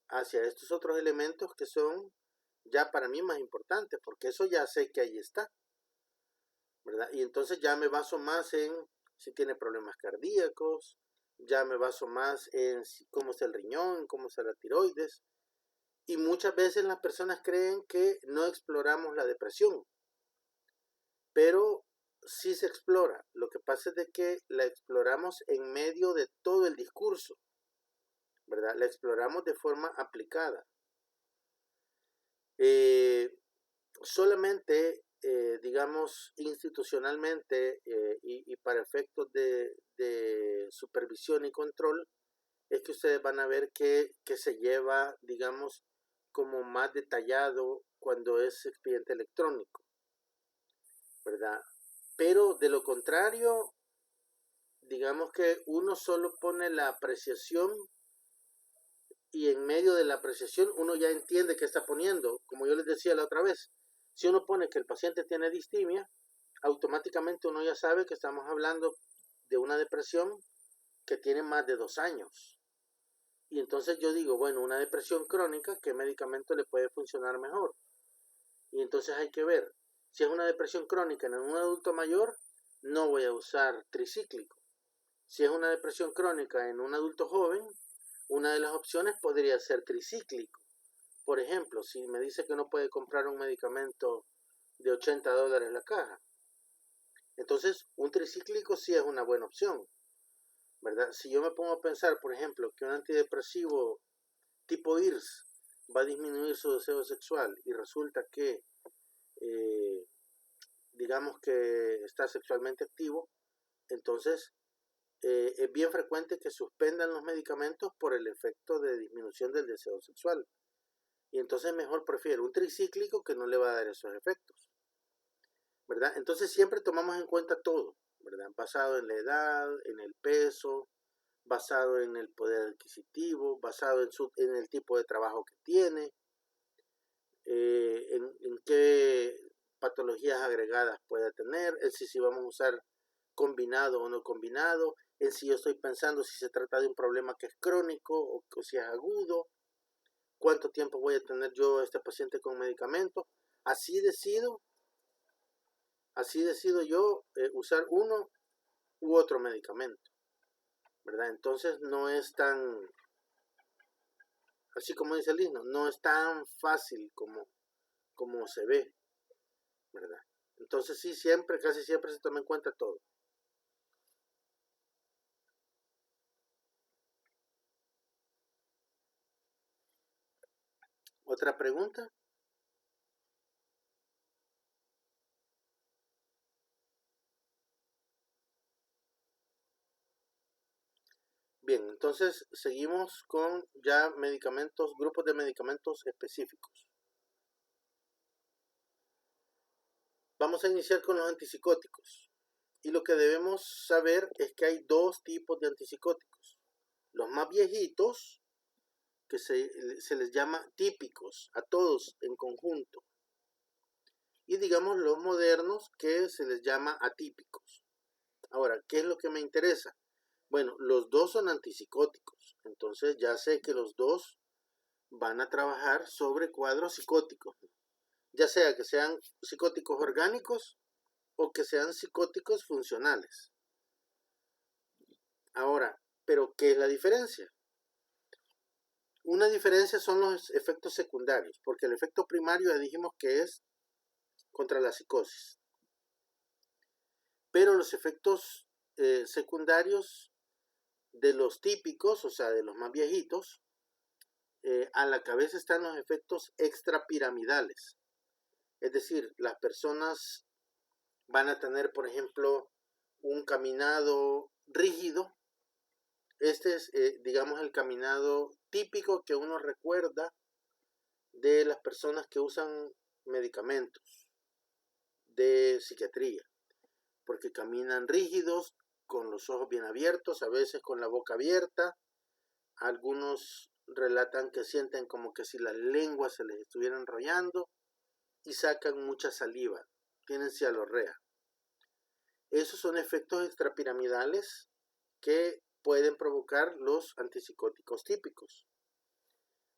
hacia estos otros elementos que son ya para mí más importantes, porque eso ya sé que ahí está, ¿verdad? Y entonces ya me baso más en si tiene problemas cardíacos, ya me baso más en cómo está el riñón, cómo está la tiroides. Y muchas veces las personas creen que no exploramos la depresión, pero sí se explora. Lo que pasa es de que la exploramos en medio de todo el discurso, ¿verdad? La exploramos de forma aplicada. Eh, Solamente, digamos, institucionalmente y para efectos de supervisión y control, es que ustedes van a ver que se lleva, digamos, como más detallado cuando es expediente electrónico, ¿verdad? Pero de lo contrario, digamos que uno solo pone la apreciación y en medio de la apreciación uno ya entiende qué está poniendo. Como yo les decía la otra vez, si uno pone que el paciente tiene distimia, automáticamente uno ya sabe que estamos hablando de una depresión que tiene más de 2 años. Y entonces yo digo, bueno, una depresión crónica, ¿qué medicamento le puede funcionar mejor? Y entonces hay que ver, si es una depresión crónica en un adulto mayor, no voy a usar tricíclico. Si es una depresión crónica en un adulto joven, una de las opciones podría ser tricíclico. Por ejemplo, si me dice que no puede comprar un medicamento de $80 la caja, entonces un tricíclico sí es una buena opción, ¿verdad? Si yo me pongo a pensar, por ejemplo, que un antidepresivo tipo IRS va a disminuir su deseo sexual y resulta que, eh, digamos que está sexualmente activo, entonces es bien frecuente que suspendan los medicamentos por el efecto de disminución del deseo sexual. Y entonces mejor prefiero un tricíclico que no le va a dar esos efectos, ¿verdad? Entonces siempre tomamos en cuenta todo, ¿verdad? Basado en la edad, en el peso, basado en el poder adquisitivo, basado en el tipo de trabajo que tiene. en qué patologías agregadas pueda tener, si vamos a usar combinado o no combinado, en si yo estoy pensando si se trata de un problema que es crónico o si es agudo, cuánto tiempo voy a tener yo a este paciente con medicamento. Así decido yo usar uno u otro medicamento, ¿verdad? Entonces no es tan, así como dice el himno, no es tan fácil como se ve, ¿verdad? Entonces sí, siempre, casi siempre se toma en cuenta todo. ¿Otra pregunta? Bien, entonces seguimos con ya medicamentos, grupos de medicamentos específicos. Vamos a iniciar con los antipsicóticos. Y lo que debemos saber es que hay dos tipos de antipsicóticos. Los más viejitos, que se les llama típicos, a todos en conjunto. Y digamos los modernos, que se les llama atípicos. Ahora, ¿qué es lo que me interesa? Bueno, los dos son antipsicóticos. Entonces ya sé que los dos van a trabajar sobre cuadros psicóticos. Ya sea que sean psicóticos orgánicos o que sean psicóticos funcionales. Ahora, ¿pero qué es la diferencia? Una diferencia son los efectos secundarios, porque el efecto primario ya dijimos que es contra la psicosis. Pero los efectos secundarios de los típicos, o sea, de los más viejitos, a la cabeza están los efectos extrapiramidales. Es decir, las personas van a tener, por ejemplo, un caminado rígido. Este es, digamos, el caminado típico que uno recuerda de las personas que usan medicamentos de psiquiatría, porque caminan rígidos, con los ojos bien abiertos, a veces con la boca abierta. Algunos relatan que sienten como que si la lengua se les estuviera enrollando y sacan mucha saliva, tienen cialorrea. Esos son efectos extrapiramidales que pueden provocar los antipsicóticos típicos.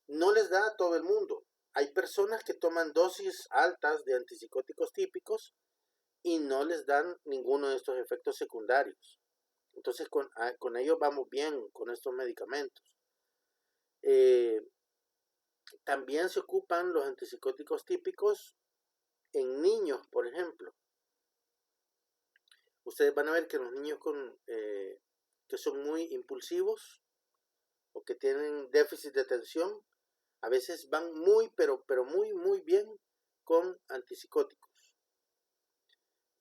No les da a todo el mundo. Hay personas que toman dosis altas de antipsicóticos típicos y no les dan ninguno de estos efectos secundarios. Entonces con ellos vamos bien con estos medicamentos. También se ocupan los antipsicóticos típicos en niños, por ejemplo. Ustedes van a ver que los niños que son muy impulsivos o que tienen déficit de atención, a veces van pero muy bien con antipsicóticos.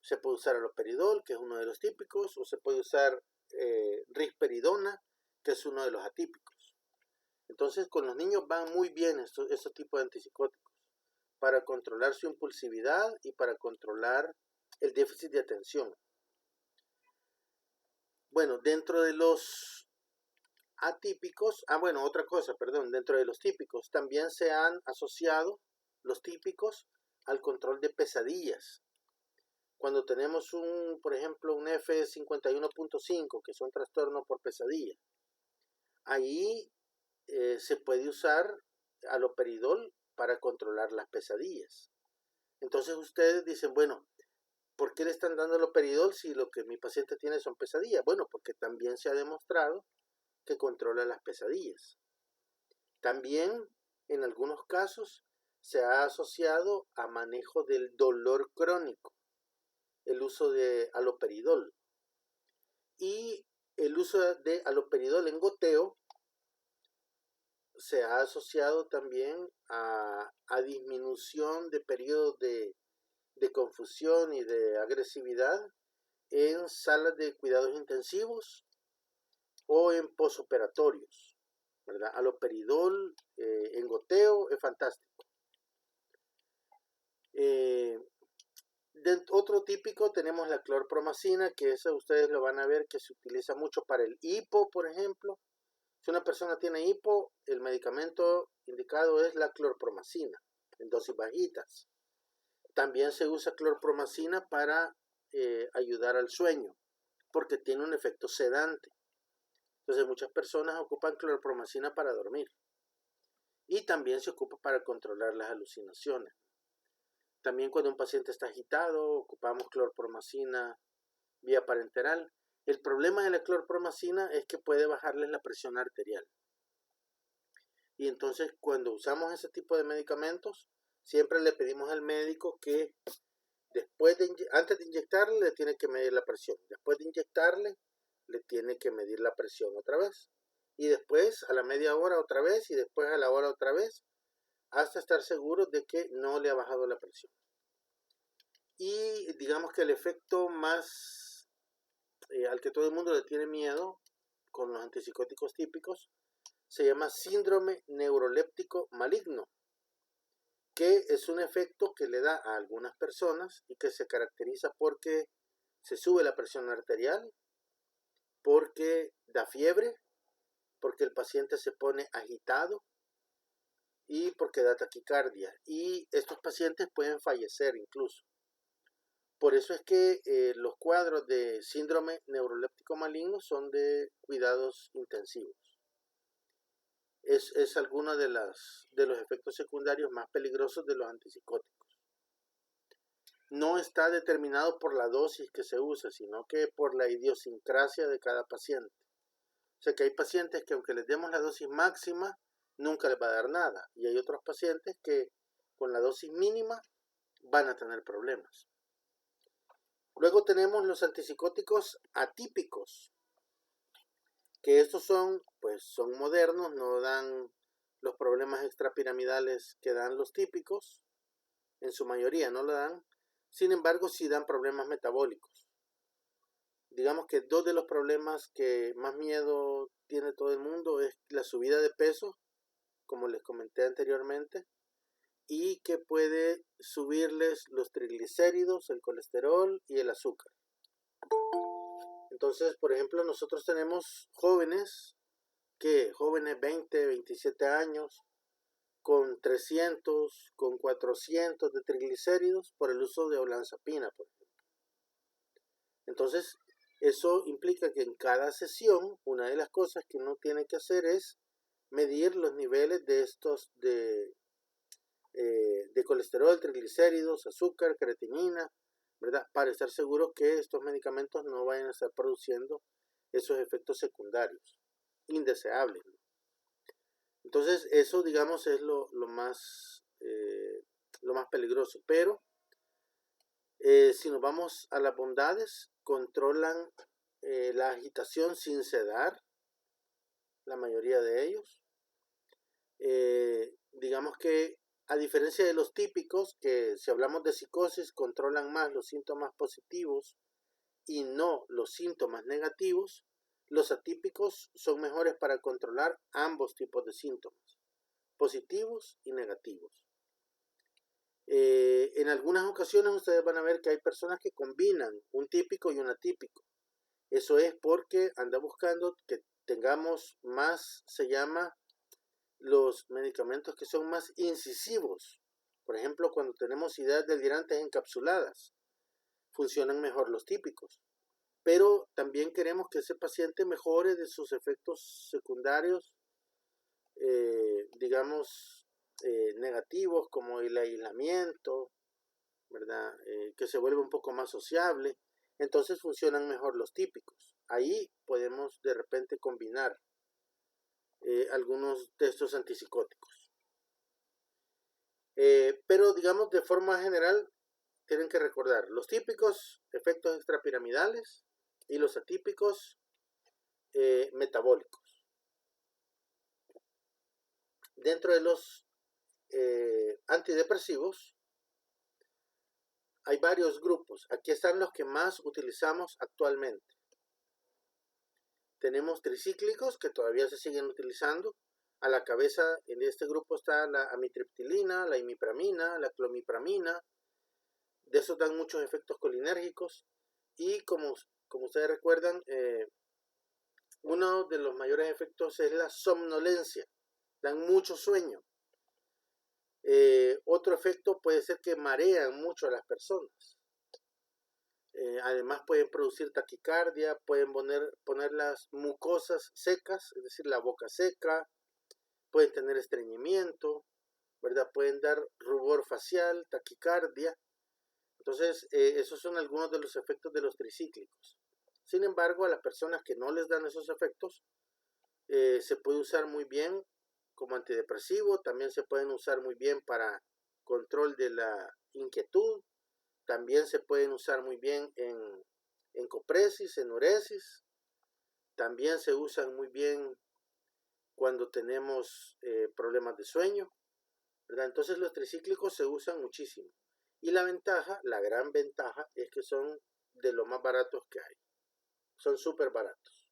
Se puede usar aloperidol, que es uno de los típicos, o se puede usar risperidona, que es uno de los atípicos. Entonces, con los niños van muy bien estos tipos de antipsicóticos para controlar su impulsividad y para controlar el déficit de atención. Bueno, dentro de los atípicos, otra cosa, perdón, dentro de los típicos también se han asociado los típicos al control de pesadillas. Cuando tenemos por ejemplo, un F51.5, que es un trastorno por pesadilla, ahí se puede usar aloperidol para controlar las pesadillas. Entonces ustedes dicen, bueno, ¿por qué le están dando aloperidol si lo que mi paciente tiene son pesadillas? Bueno, porque también se ha demostrado que controla las pesadillas. También, en algunos casos, se ha asociado a manejo del dolor crónico el uso de aloperidol. Y el uso de aloperidol en goteo se ha asociado también a disminución de periodos de confusión y de agresividad en salas de cuidados intensivos o en posoperatorios, ¿verdad? Aloperidol en goteo es fantástico. Otro típico tenemos la clorpromacina, que eso ustedes lo van a ver que se utiliza mucho para el hipo, por ejemplo. Si una persona tiene hipo, el medicamento indicado es la clorpromacina. en dosis bajitas. También se usa clorpromacina para ayudar al sueño, porque tiene un efecto sedante. Entonces muchas personas ocupan clorpromacina para dormir. Y también se ocupa para controlar las alucinaciones. También cuando un paciente está agitado, ocupamos clorpromacina vía parenteral. El problema de la clorpromacina es que puede bajarles la presión arterial. Y entonces cuando usamos ese tipo de medicamentos, siempre le pedimos al médico que antes de inyectarle le tiene que medir la presión. Después de inyectarle le tiene que medir la presión otra vez. Y después a la media hora otra vez y después a la hora otra vez, hasta estar seguro de que no le ha bajado la presión. Y digamos que el efecto más al que todo el mundo le tiene miedo con los antipsicóticos típicos se llama síndrome neuroléptico maligno, que es un efecto que le da a algunas personas y que se caracteriza porque se sube la presión arterial, porque da fiebre, porque el paciente se pone agitado y porque da taquicardia. Y estos pacientes pueden fallecer incluso. Por eso es que los cuadros de síndrome neuroléptico maligno son de cuidados intensivos. Es alguno de los efectos secundarios más peligrosos de los antipsicóticos. No está determinado por la dosis que se usa, sino que por la idiosincrasia de cada paciente. O sea que hay pacientes que aunque les demos la dosis máxima, nunca les va a dar nada. Y hay otros pacientes que con la dosis mínima van a tener problemas. Luego tenemos los antipsicóticos atípicos, que estos son modernos, no dan los problemas extrapiramidales que dan los típicos, en su mayoría no lo dan, sin embargo sí dan problemas metabólicos. Digamos que dos de los problemas que más miedo tiene todo el mundo es la subida de peso, como les comenté anteriormente, y que puede subirles los triglicéridos, el colesterol y el azúcar. Entonces, por ejemplo, nosotros tenemos jóvenes 20, 27 años, con 300, con 400 de triglicéridos por el uso de olanzapina, por ejemplo. Entonces, eso implica que en cada sesión, una de las cosas que uno tiene que hacer es medir los niveles de estos de colesterol, triglicéridos, azúcar, creatinina, ¿verdad? Para estar seguro que estos medicamentos no vayan a estar produciendo esos efectos secundarios indeseables, ¿no? Entonces eso, digamos, es lo más peligroso. Pero si nos vamos a las bondades, controlan la agitación sin sedar, la mayoría de ellos. Digamos que a diferencia de los típicos, que si hablamos de psicosis, controlan más los síntomas positivos y no los síntomas negativos, los atípicos son mejores para controlar ambos tipos de síntomas, positivos y negativos. En algunas ocasiones ustedes van a ver que hay personas que combinan un típico y un atípico. Eso es porque anda buscando que tengamos más, se llama, los medicamentos que son más incisivos. Por ejemplo, cuando tenemos ideas delirantes encapsuladas, funcionan mejor los típicos. Pero también queremos que ese paciente mejore de sus efectos secundarios, negativos, como el aislamiento, ¿verdad? Que se vuelve un poco más sociable. Entonces funcionan mejor los típicos. Ahí podemos de repente combinar algunos de estos antipsicóticos. Pero digamos de forma general tienen que recordar los típicos efectos extrapiramidales y los atípicos metabólicos. Dentro de los antidepresivos hay varios grupos. Aquí están los que más utilizamos actualmente. Tenemos tricíclicos que todavía se siguen utilizando. A la cabeza en este grupo está la amitriptilina, la imipramina, la clomipramina. De esos dan muchos efectos colinérgicos. Y como ustedes recuerdan, uno de los mayores efectos es la somnolencia. Dan mucho sueño. Otro efecto puede ser que marean mucho a las personas. Además pueden producir taquicardia, pueden poner las mucosas secas, es decir, la boca seca, pueden tener estreñimiento, ¿verdad? Pueden dar rubor facial, taquicardia. Entonces, esos son algunos de los efectos de los tricíclicos. Sin embargo, a las personas que no les dan esos efectos, se puede usar muy bien como antidepresivo, también se pueden usar muy bien para control de la inquietud, también se pueden usar muy bien en copresis, enuresis, también se usan muy bien cuando tenemos problemas de sueño, ¿verdad? Entonces los tricíclicos se usan muchísimo. Y la ventaja, la gran ventaja, es que son de los más baratos que hay. Son súper baratos.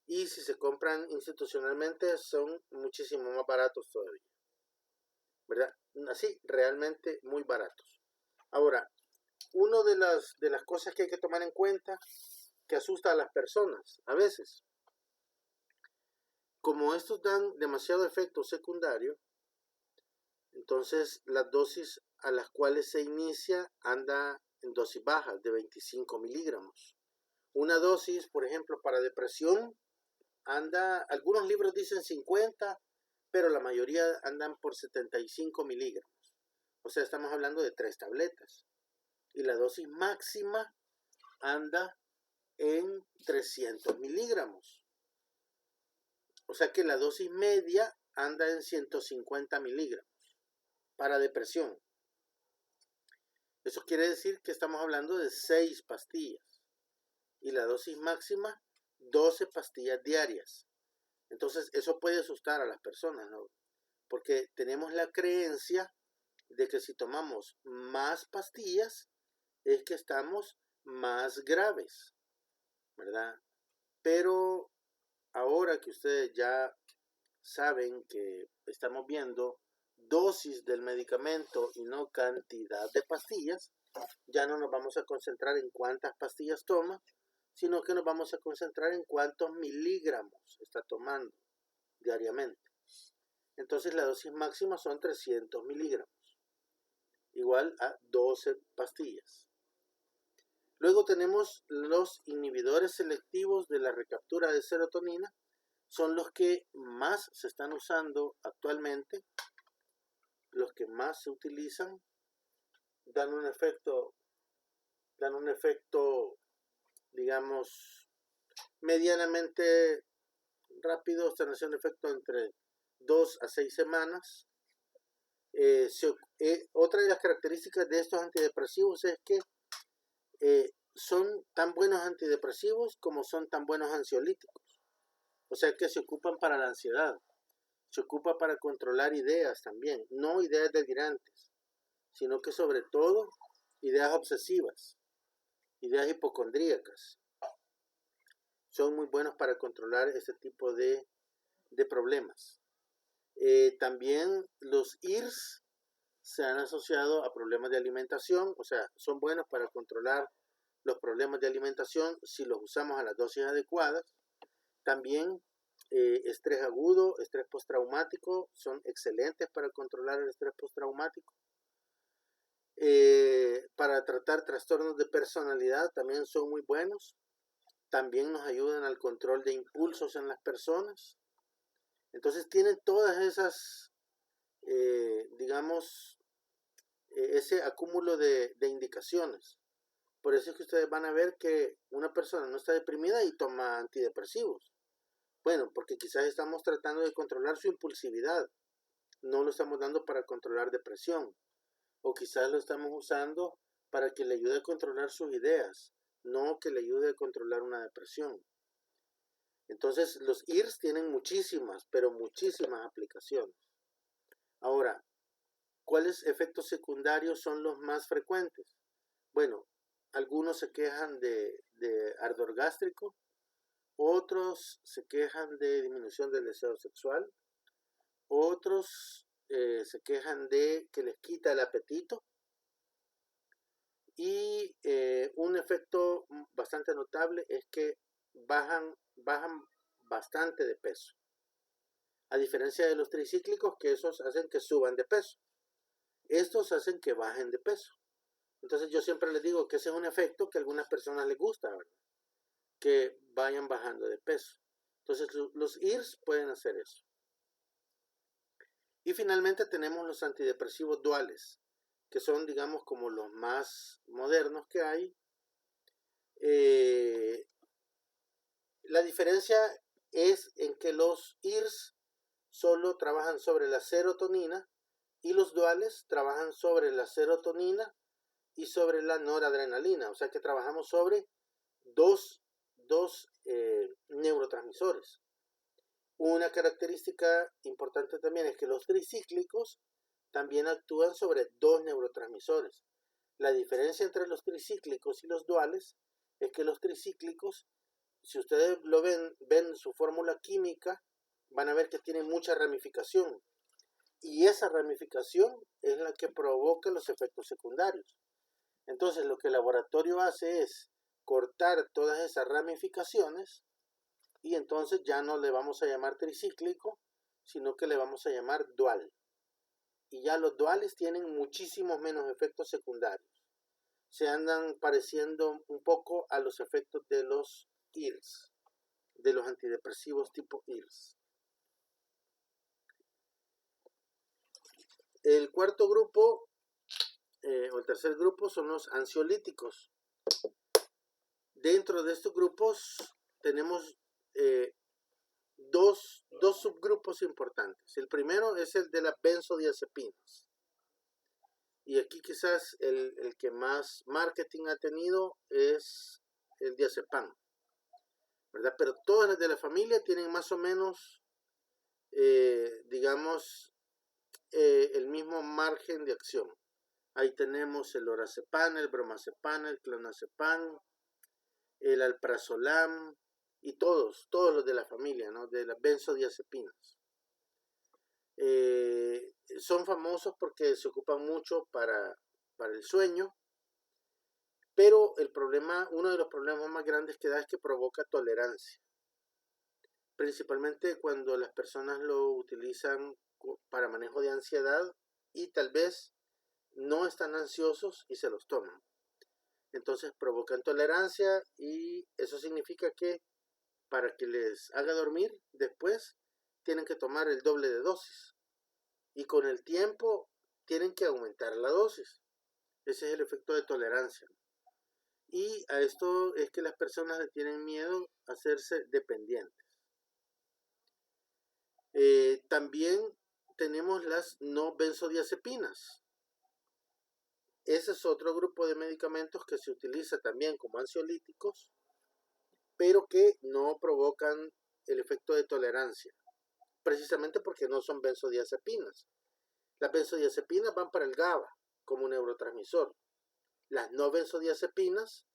Y si se compran institucionalmente, son muchísimo más baratos todavía, ¿verdad? Así, realmente muy baratos. Ahora, una de las cosas que hay que tomar en cuenta, que asusta a las personas a veces, como estos dan demasiado efecto secundario, entonces las dosis a las cuales se inicia anda en dosis bajas de 25 miligramos. Una dosis, por ejemplo, para depresión anda, algunos libros dicen 50, pero la mayoría andan por 75 miligramos. O sea, estamos hablando de 3 tabletas. Y la dosis máxima anda en 300 miligramos. O sea que la dosis media anda en 150 miligramos para depresión. Eso quiere decir que estamos hablando de 6 pastillas. Y la dosis máxima, 12 pastillas diarias. Entonces eso puede asustar a las personas, ¿no? Porque tenemos la creencia de que si tomamos más pastillas es que estamos más graves, ¿verdad? Pero ahora que ustedes ya saben que estamos viendo dosis del medicamento y no cantidad de pastillas, ya no nos vamos a concentrar en cuántas pastillas toma, sino que nos vamos a concentrar en cuántos miligramos está tomando diariamente. Entonces la dosis máxima son 300 miligramos, igual a 12 pastillas. Luego tenemos los inhibidores selectivos de la recaptura de serotonina, son los que más se están usando actualmente, los que más se utilizan, dan un efecto, digamos, medianamente rápido, están haciendo efecto entre 2 a 6 semanas. Otra de las características de estos antidepresivos es que son tan buenos antidepresivos como son tan buenos ansiolíticos. O sea que se ocupan para la ansiedad, se ocupa para controlar ideas también, no ideas delirantes, sino que sobre todo ideas obsesivas, ideas hipocondríacas. Son muy buenos para controlar este tipo de problemas. También los IRS se han asociado a problemas de alimentación, o sea, son buenos para controlar los problemas de alimentación si los usamos a las dosis adecuadas. También estrés agudo, estrés postraumático, son excelentes para controlar el estrés postraumático. Para tratar trastornos de personalidad también son muy buenos. También nos ayudan al control de impulsos en las personas. Entonces tienen todas esas, digamos, ese acúmulo de indicaciones. Por eso es que ustedes van a ver que una persona no está deprimida y toma antidepresivos. Bueno, porque quizás estamos tratando de controlar su impulsividad. No lo estamos dando para controlar depresión. O quizás lo estamos usando para que le ayude a controlar sus ideas, no que le ayude a controlar una depresión. Entonces, los IRS tienen muchísimas, pero muchísimas aplicaciones. Ahora, ¿cuáles efectos secundarios son los más frecuentes? Bueno, algunos se quejan de ardor gástrico, otros se quejan de disminución del deseo sexual, otros se quejan de que les quita el apetito, y un efecto bastante notable es que bajan bastante de peso, a diferencia de los tricíclicos, que esos hacen que suban de peso. estos hacen que bajen de peso. Entonces yo siempre les digo que ese es un efecto que a algunas personas les gusta, ¿verdad? Que vayan bajando de peso. Entonces los IRS pueden hacer eso. Y finalmente tenemos los antidepresivos duales, que son, digamos, como los más modernos que hay. La diferencia es en que los IRS solo trabajan sobre la serotonina y los duales trabajan sobre la serotonina y sobre la noradrenalina. O sea que trabajamos sobre dos neurotransmisores. Una característica importante también es que los tricíclicos también actúan sobre dos neurotransmisores. La diferencia entre los tricíclicos y los duales es que los tricíclicos, si ustedes lo ven su fórmula química, van a ver que tienen mucha ramificación. Y esa ramificación es la que provoca los efectos secundarios. Entonces lo que el laboratorio hace es cortar todas esas ramificaciones y entonces ya no le vamos a llamar tricíclico, sino que le vamos a llamar dual. Y ya los duales tienen muchísimos menos efectos secundarios. Se andan pareciendo un poco a los efectos de los IRS, de los antidepresivos tipo IRS. El cuarto grupo, o el tercer grupo, son los ansiolíticos. Dentro de estos grupos tenemos dos subgrupos importantes. El primero es el de las benzodiazepinas. Y aquí quizás el que más marketing ha tenido es el diazepam, ¿verdad? Pero todas las de la familia tienen más o menos, digamos, el mismo margen de acción. Ahí tenemos el lorazepam, el bromazepam, el clonazepam, el alprazolam y todos los de la familia, ¿no? De las benzodiazepinas. Son famosos porque se ocupan mucho para el sueño, pero el problema, uno de los problemas más grandes que da es que provoca tolerancia, principalmente cuando las personas lo utilizan para manejo de ansiedad y tal vez no están ansiosos y se los toman. Entonces provocan tolerancia y eso significa que para que les haga dormir después tienen que tomar el doble de dosis y con el tiempo tienen que aumentar la dosis. Ese es el efecto de tolerancia. Y a esto es que las personas le tienen miedo a hacerse dependientes. También tenemos las no benzodiazepinas. Ese es otro grupo de medicamentos que se utiliza también como ansiolíticos, pero que no provocan el efecto de tolerancia, precisamente porque no son benzodiazepinas. Las benzodiazepinas van para el GABA como neurotransmisor. Las no benzodiazepinas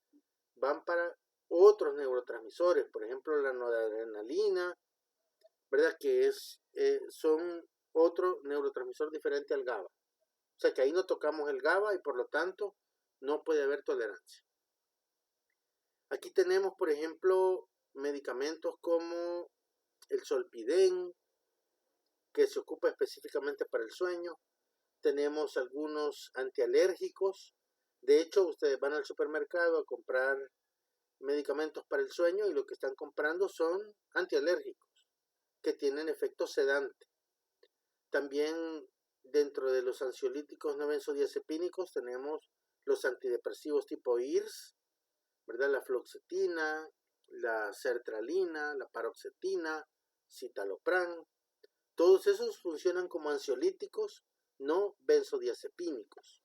van para otros neurotransmisores, por ejemplo la noradrenalina, ¿verdad? Que son otro neurotransmisor diferente al GABA. O sea que ahí no tocamos el GABA y por lo tanto no puede haber tolerancia. Aquí tenemos, por ejemplo, medicamentos como el Zolpidem, que se ocupa específicamente para el sueño. Tenemos algunos antialérgicos. De hecho, ustedes van al supermercado a comprar medicamentos para el sueño y lo que están comprando son antialérgicos que tienen efecto sedante. También dentro de los ansiolíticos no benzodiazepínicos tenemos los antidepresivos tipo IRS, ¿verdad? La fluoxetina, la sertralina, la paroxetina, citalopram. Todos esos funcionan como ansiolíticos no benzodiazepínicos.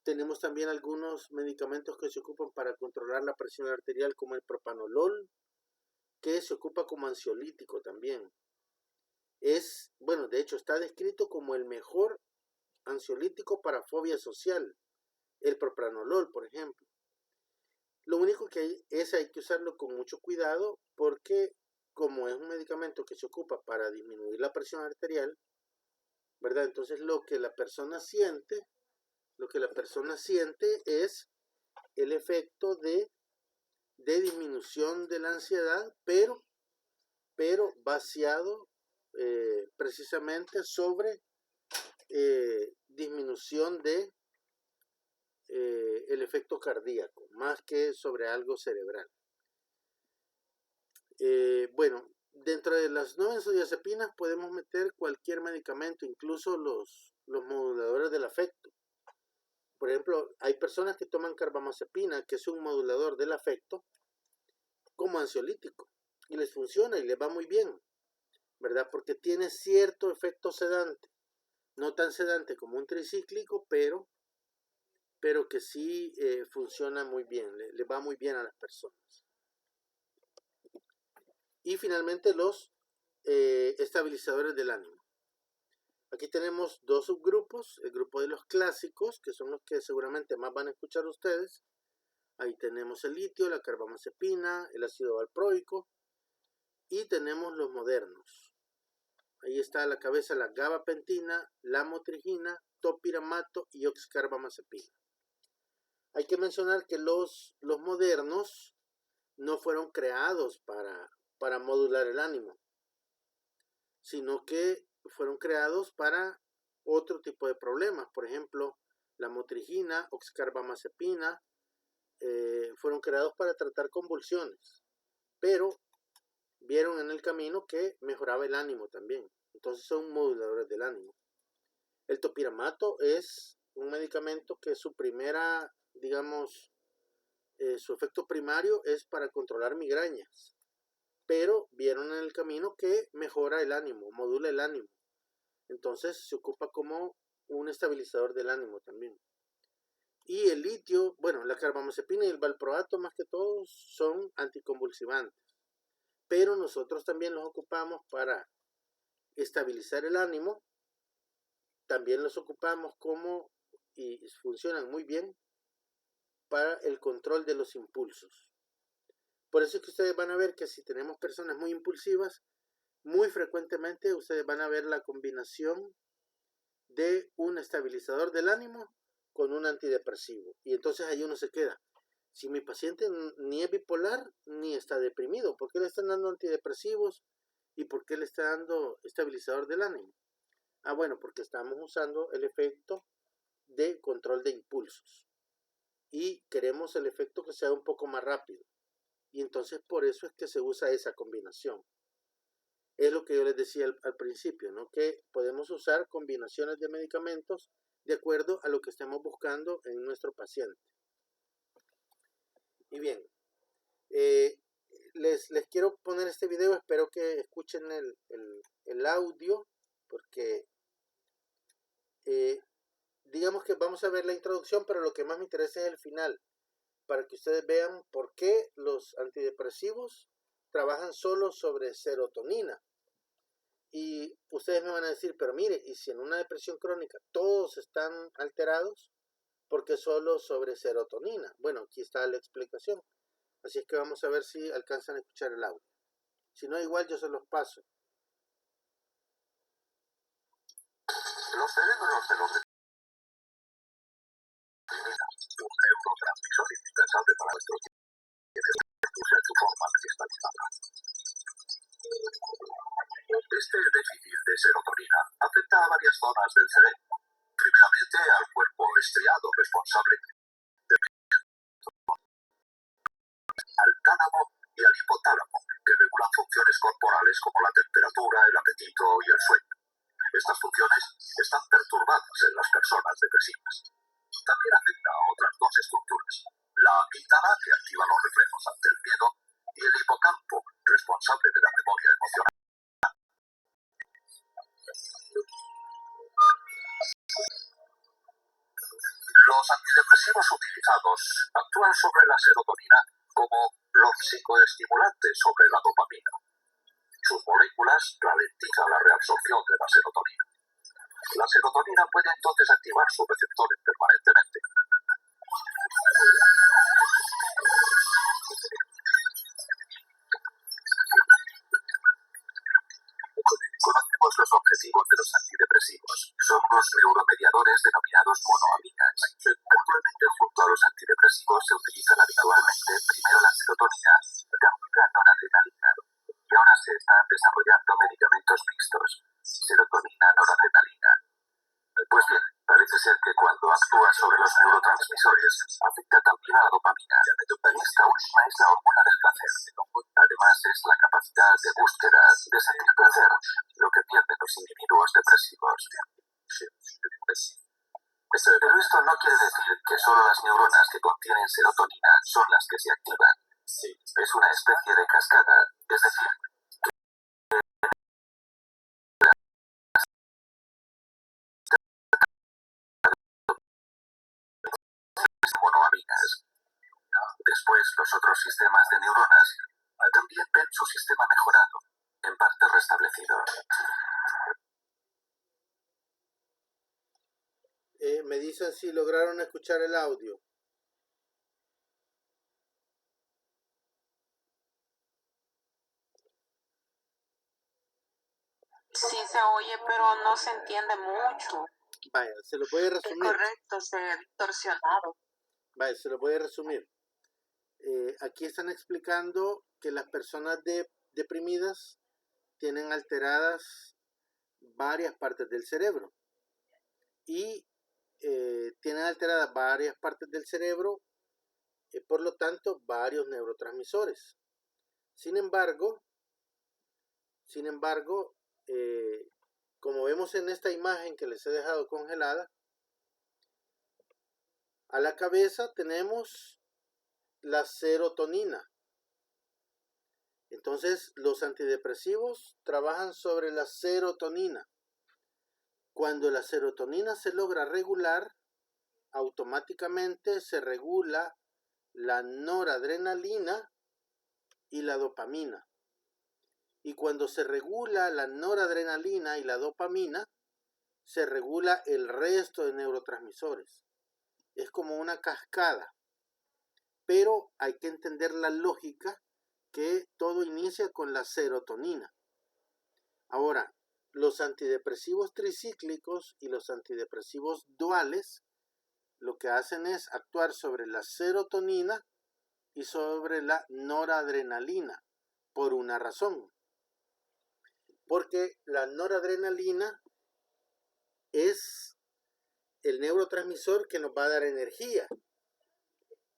Tenemos también algunos medicamentos que se ocupan para controlar la presión arterial como el propanolol, que se ocupa como ansiolítico también. De hecho está descrito como el mejor ansiolítico para fobia social, el propranolol, por ejemplo. Lo único que hay que usarlo con mucho cuidado porque como es un medicamento que se ocupa para disminuir la presión arterial, ¿verdad? Entonces lo que la persona siente es el efecto de disminución de la ansiedad, pero vaciado precisamente sobre disminución de el efecto cardíaco, más que sobre algo cerebral. Bueno, dentro de las no benzodiazepinas podemos meter cualquier medicamento, incluso los moduladores del afecto. Por ejemplo, hay personas que toman carbamazepina, que es un modulador del afecto, como ansiolítico, y les funciona y les va muy bien, ¿verdad? Porque tiene cierto efecto sedante, no tan sedante como un tricíclico, pero que sí funciona muy bien, le va muy bien a las personas. Y finalmente los estabilizadores del ánimo. Aquí tenemos dos subgrupos, el grupo de los clásicos, que son los que seguramente más van a escuchar ustedes. Ahí tenemos el litio, la carbamazepina, el ácido valproico, y tenemos los modernos. Ahí está a la cabeza la gabapentina, la motrigina, topiramato y oxcarbamazepina. Hay que mencionar que los modernos no fueron creados para modular el ánimo, sino que fueron creados para otro tipo de problemas. Por ejemplo, la motrigina, oxcarbamazepina, fueron creados para tratar convulsiones, pero vieron en el camino que mejoraba el ánimo también. Entonces son moduladores del ánimo. El topiramato es un medicamento que su primera, digamos, su efecto primario es para controlar migrañas, pero vieron en el camino que mejora el ánimo, modula el ánimo. Entonces se ocupa como un estabilizador del ánimo también. Y el litio, bueno, la carbamazepina y el valproato más que todo son anticonvulsivantes, pero nosotros también los ocupamos para estabilizar el ánimo, también los ocupamos como, y funcionan muy bien, para el control de los impulsos. Por eso es que ustedes van a ver que si tenemos personas muy impulsivas, muy frecuentemente ustedes van a ver la combinación de un estabilizador del ánimo con un antidepresivo. Y entonces ahí uno se queda. Si mi paciente ni es bipolar ni está deprimido, ¿por qué le están dando antidepresivos y por qué le está dando estabilizador del ánimo? Ah, bueno, porque estamos usando el efecto de control de impulsos y queremos el efecto que sea un poco más rápido. Y entonces por eso es que se usa esa combinación. Es lo que yo les decía al principio, ¿no? Que podemos usar combinaciones de medicamentos de acuerdo a lo que estemos buscando en nuestro paciente. Y bien, les quiero poner este video, espero que escuchen el audio, porque digamos que vamos a ver la introducción, pero lo que más me interesa es el final, para que ustedes vean por qué los antidepresivos trabajan solo sobre serotonina. Y ustedes me van a decir, pero mire, ¿y si en una depresión crónica todos están alterados? ¿Por qué solo sobre serotonina? Bueno, aquí está la explicación. Así es que vamos a ver si alcanzan a escuchar el audio. Si no, igual yo se los paso. Los cerebros de los un neurotransmisor indispensable para nuestro usa su forma cristalizada. Este déficit de serotonina afecta a varias zonas del cerebro. Primeramente al cuerpo estriado responsable al tálamo y al hipotálamo, que regulan funciones corporales como la temperatura, el apetito y el sueño. Estas funciones están perturbadas en las personas depresivas. También afecta a otras dos estructuras, la amígdala, que activa los reflejos ante el miedo, y el hipocampo, responsable de la memoria emocional. Los antidepresivos utilizados actúan sobre la serotonina como los psicoestimulantes sobre la dopamina. Sus moléculas ralentizan la reabsorción de la serotonina. La serotonina puede entonces activar sus receptores permanentemente. Conocemos los objetivos de los antidepresivos. Son unos neuromediadores denominados monoaminas. Actualmente, junto a los antidepresivos, se utilizan habitualmente primero la serotonina, también la noradrenalina, y ahora se están desarrollando medicamentos mixtos, serotonina, noradrenalina. Pues bien, parece neurotransmisores, afecta también a la dopamina. Esta última es la hormona del placer. Además, es la capacidad de búsqueda de sentir placer, lo que pierden los individuos depresivos. Pero esto no quiere decir que solo las neuronas que contienen serotonina son las que se activan. Es una especie de cascada, es decir, monoaminas. Después, los otros sistemas de neuronas también ven su sistema mejorado, en parte restablecido. Me dicen si lograron escuchar el audio. Sí se oye, pero no se entiende mucho. Vaya, se lo voy a resumir. Es correcto, se ha distorsionado. Vaya, se lo voy a resumir. Aquí están explicando que las personas deprimidas tienen alteradas varias partes del cerebro y tienen alteradas varias partes del cerebro, por lo tanto, varios neurotransmisores. Sin embargo, como vemos en esta imagen que les he dejado congelada, a la cabeza tenemos la serotonina. Entonces, los antidepresivos trabajan sobre la serotonina. Cuando la serotonina se logra regular, automáticamente se regula la noradrenalina y la dopamina. Y cuando se regula la noradrenalina y la dopamina, se regula el resto de neurotransmisores. Es como una cascada. Pero hay que entender la lógica que todo inicia con la serotonina. Ahora, los antidepresivos tricíclicos y los antidepresivos duales lo que hacen es actuar sobre la serotonina y sobre la noradrenalina por una razón. Porque la noradrenalina es el neurotransmisor que nos va a dar energía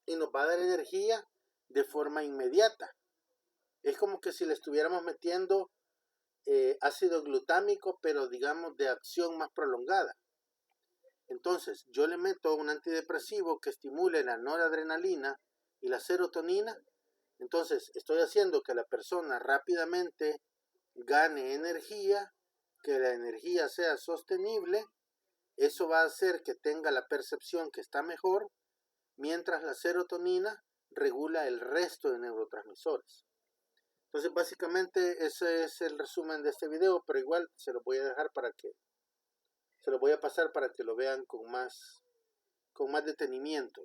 y nos va a dar energía de forma inmediata. Es como que si le estuviéramos metiendo ácido glutámico, pero digamos de acción más prolongada. Entonces, yo le meto un antidepresivo que estimule la noradrenalina y la serotonina. Entonces, estoy haciendo que la persona rápidamente gane energía, que la energía sea sostenible. Eso va a hacer que tenga la percepción que está mejor, mientras la serotonina regula el resto de neurotransmisores. Entonces, básicamente ese es el resumen de este video, pero igual se lo voy a dejar se lo voy a pasar para que lo vean con más detenimiento.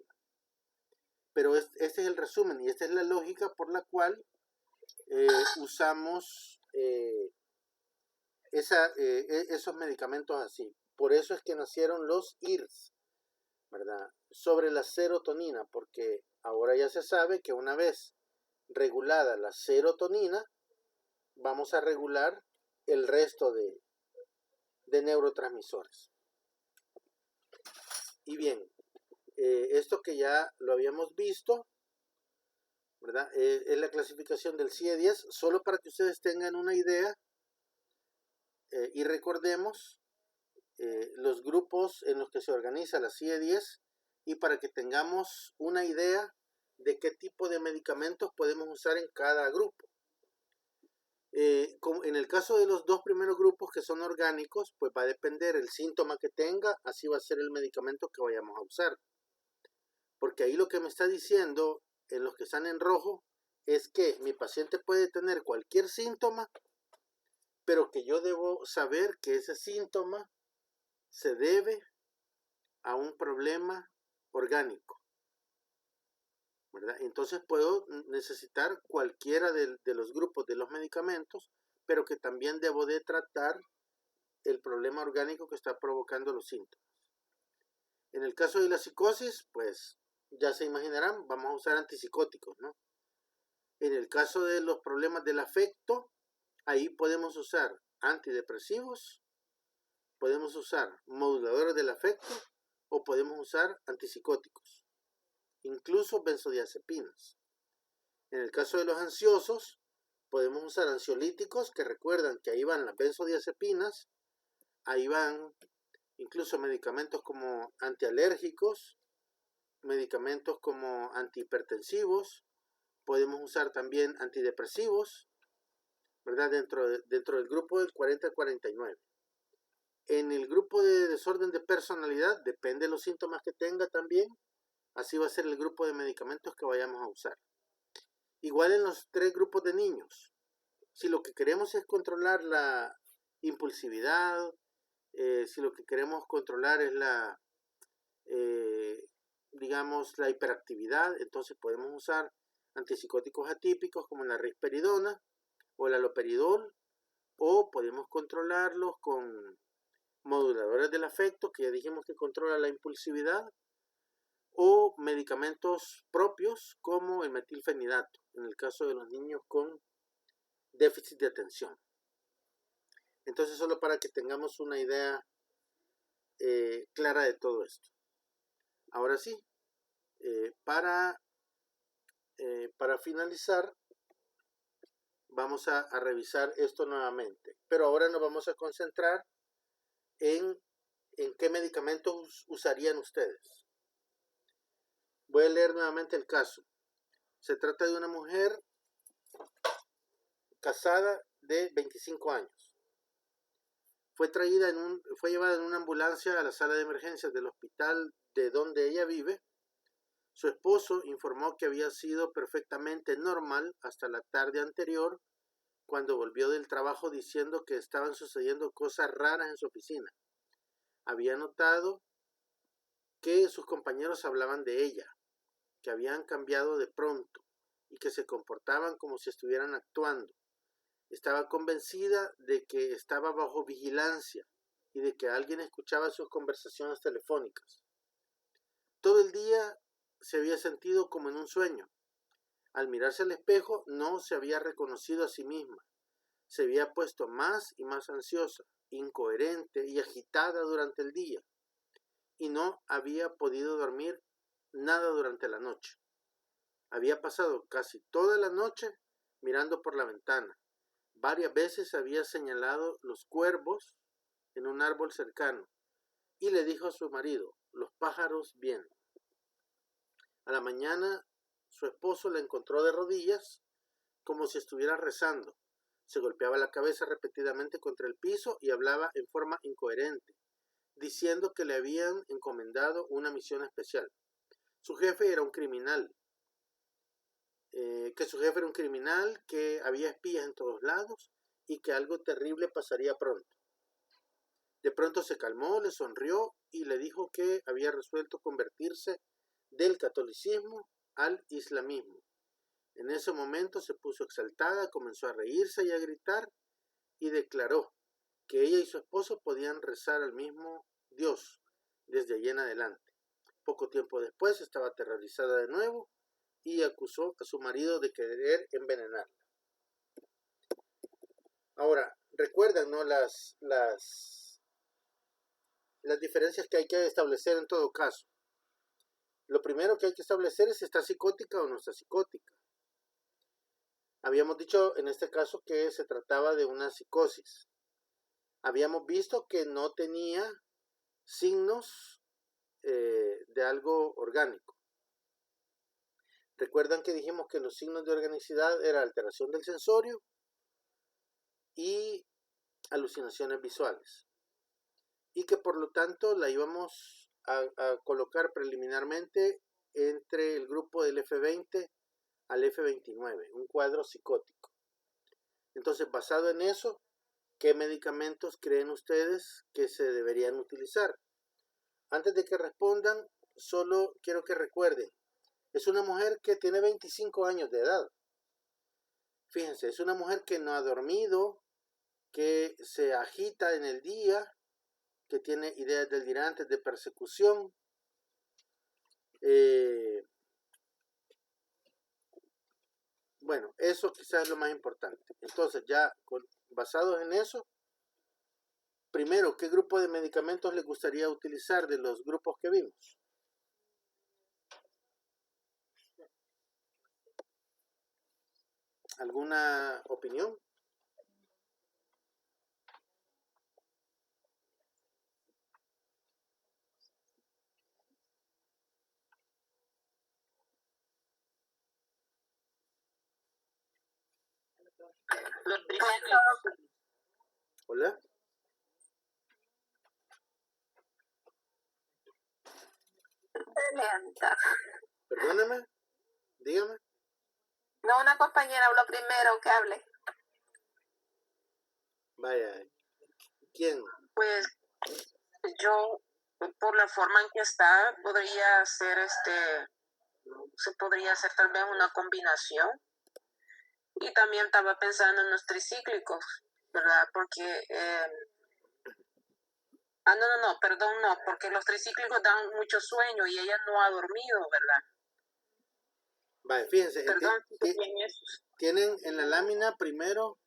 Pero este es el resumen y esta es la lógica por la cual usamos esos medicamentos así. Por eso es que nacieron los IRS, ¿verdad? Sobre la serotonina, porque ahora ya se sabe que una vez regulada la serotonina, vamos a regular el resto de neurotransmisores. Y bien, esto que ya lo habíamos visto, ¿verdad? Es la clasificación del CIE-10, solo para que ustedes tengan una idea y recordemos los grupos en los que se organiza la CIE-10 y para que tengamos una idea de qué tipo de medicamentos podemos usar en cada grupo. Como en el caso de los dos primeros grupos que son orgánicos, pues va a depender el síntoma que tenga, así va a ser el medicamento que vayamos a usar. Porque ahí lo que me está diciendo en los que están en rojo es que mi paciente puede tener cualquier síntoma, pero que yo debo saber que ese síntoma se debe a un problema orgánico, ¿verdad? Entonces puedo necesitar cualquiera de los grupos de los medicamentos, pero que también debo de tratar el problema orgánico que está provocando los síntomas. En el caso de la psicosis, pues ya se imaginarán, vamos a usar antipsicóticos, ¿no? En el caso de los problemas del afecto, ahí podemos usar antidepresivos, podemos usar moduladores del afecto o podemos usar antipsicóticos, incluso benzodiazepinas. En el caso de los ansiosos, podemos usar ansiolíticos, que recuerdan que ahí van las benzodiazepinas, ahí van incluso medicamentos como antialérgicos, medicamentos como antihipertensivos, podemos usar también antidepresivos, ¿verdad? Dentro del grupo del 40-49. En el grupo de desorden de personalidad, depende de los síntomas que tenga también, así va a ser el grupo de medicamentos que vayamos a usar. Igual en los 3 grupos de niños. Si lo que queremos es controlar la impulsividad, si lo que queremos controlar es digamos, la hiperactividad, entonces podemos usar antipsicóticos atípicos como la risperidona o el haloperidol, o podemos controlarlos con moduladores del afecto, que ya dijimos que controla la impulsividad, o medicamentos propios como el metilfenidato, en el caso de los niños con déficit de atención. Entonces, solo para que tengamos una idea clara de todo esto. Ahora sí, para finalizar, vamos a revisar esto nuevamente, pero ahora nos vamos a concentrar en qué medicamentos usarían ustedes. Voy a leer nuevamente el caso. Se trata de una mujer casada de 25 años. Fue llevada en una ambulancia a la sala de emergencias del hospital de donde ella vive. Su esposo informó que había sido perfectamente normal hasta la tarde anterior, cuando volvió del trabajo diciendo que estaban sucediendo cosas raras en su oficina. Había notado que sus compañeros hablaban de ella, que habían cambiado de pronto y que se comportaban como si estuvieran actuando. Estaba convencida de que estaba bajo vigilancia y de que alguien escuchaba sus conversaciones telefónicas. Todo el día se había sentido como en un sueño. Al mirarse al espejo no se había reconocido a sí misma. Se había puesto más y más ansiosa, incoherente y agitada durante el día, y no había podido dormir nada durante la noche. Había pasado casi toda la noche mirando por la ventana. Varias veces había señalado los cuervos en un árbol cercano y le dijo a su marido: los pájaros vienen. A la mañana su esposo la encontró de rodillas, como si estuviera rezando. Se golpeaba la cabeza repetidamente contra el piso y hablaba en forma incoherente, diciendo que le habían encomendado una misión especial. Su jefe era un criminal, que había espías en todos lados y que algo terrible pasaría pronto. De pronto se calmó, le sonrió y le dijo que había resuelto convertirse del catolicismo al islamismo. En ese momento se puso exaltada, comenzó a reírse y a gritar y declaró que ella y su esposo podían rezar al mismo Dios desde allí en adelante. Poco tiempo después estaba aterrorizada de nuevo y acusó a su marido de querer envenenarla. Ahora, recuerdan, ¿no?, las diferencias que hay que establecer en todo caso. Lo primero que hay que establecer es si está psicótica o no está psicótica. Habíamos dicho en este caso que se trataba de una psicosis. Habíamos visto que no tenía signos de algo orgánico. Recuerdan que dijimos que los signos de organicidad era alteración del sensorio y alucinaciones visuales, y que por lo tanto la íbamos a colocar preliminarmente entre el grupo del F20 al F29, un cuadro psicótico. Entonces, basado en eso, ¿qué medicamentos creen ustedes que se deberían utilizar? Antes de que respondan, solo quiero que recuerden, es una mujer que tiene 25 años de edad. Fíjense, es una mujer que no ha dormido, que se agita en el día, que tiene ideas delirantes de persecución. Bueno, eso quizás es lo más importante. Entonces, ya basados en eso, primero, ¿qué grupo de medicamentos le gustaría utilizar de los grupos que vimos? ¿Alguna opinión? ¿Hola? Perdóneme, dígame. No, una compañera habló primero, que hable. Vaya, ¿quién? Pues yo, por la forma en que está, podría ser se podría hacer tal vez una combinación. Y también estaba pensando en los tricíclicos, ¿verdad? Porque, perdón, no, porque los tricíclicos dan mucho sueño y ella no ha dormido, ¿verdad? Vaya, fíjense, Perdón, tienen en la lámina primero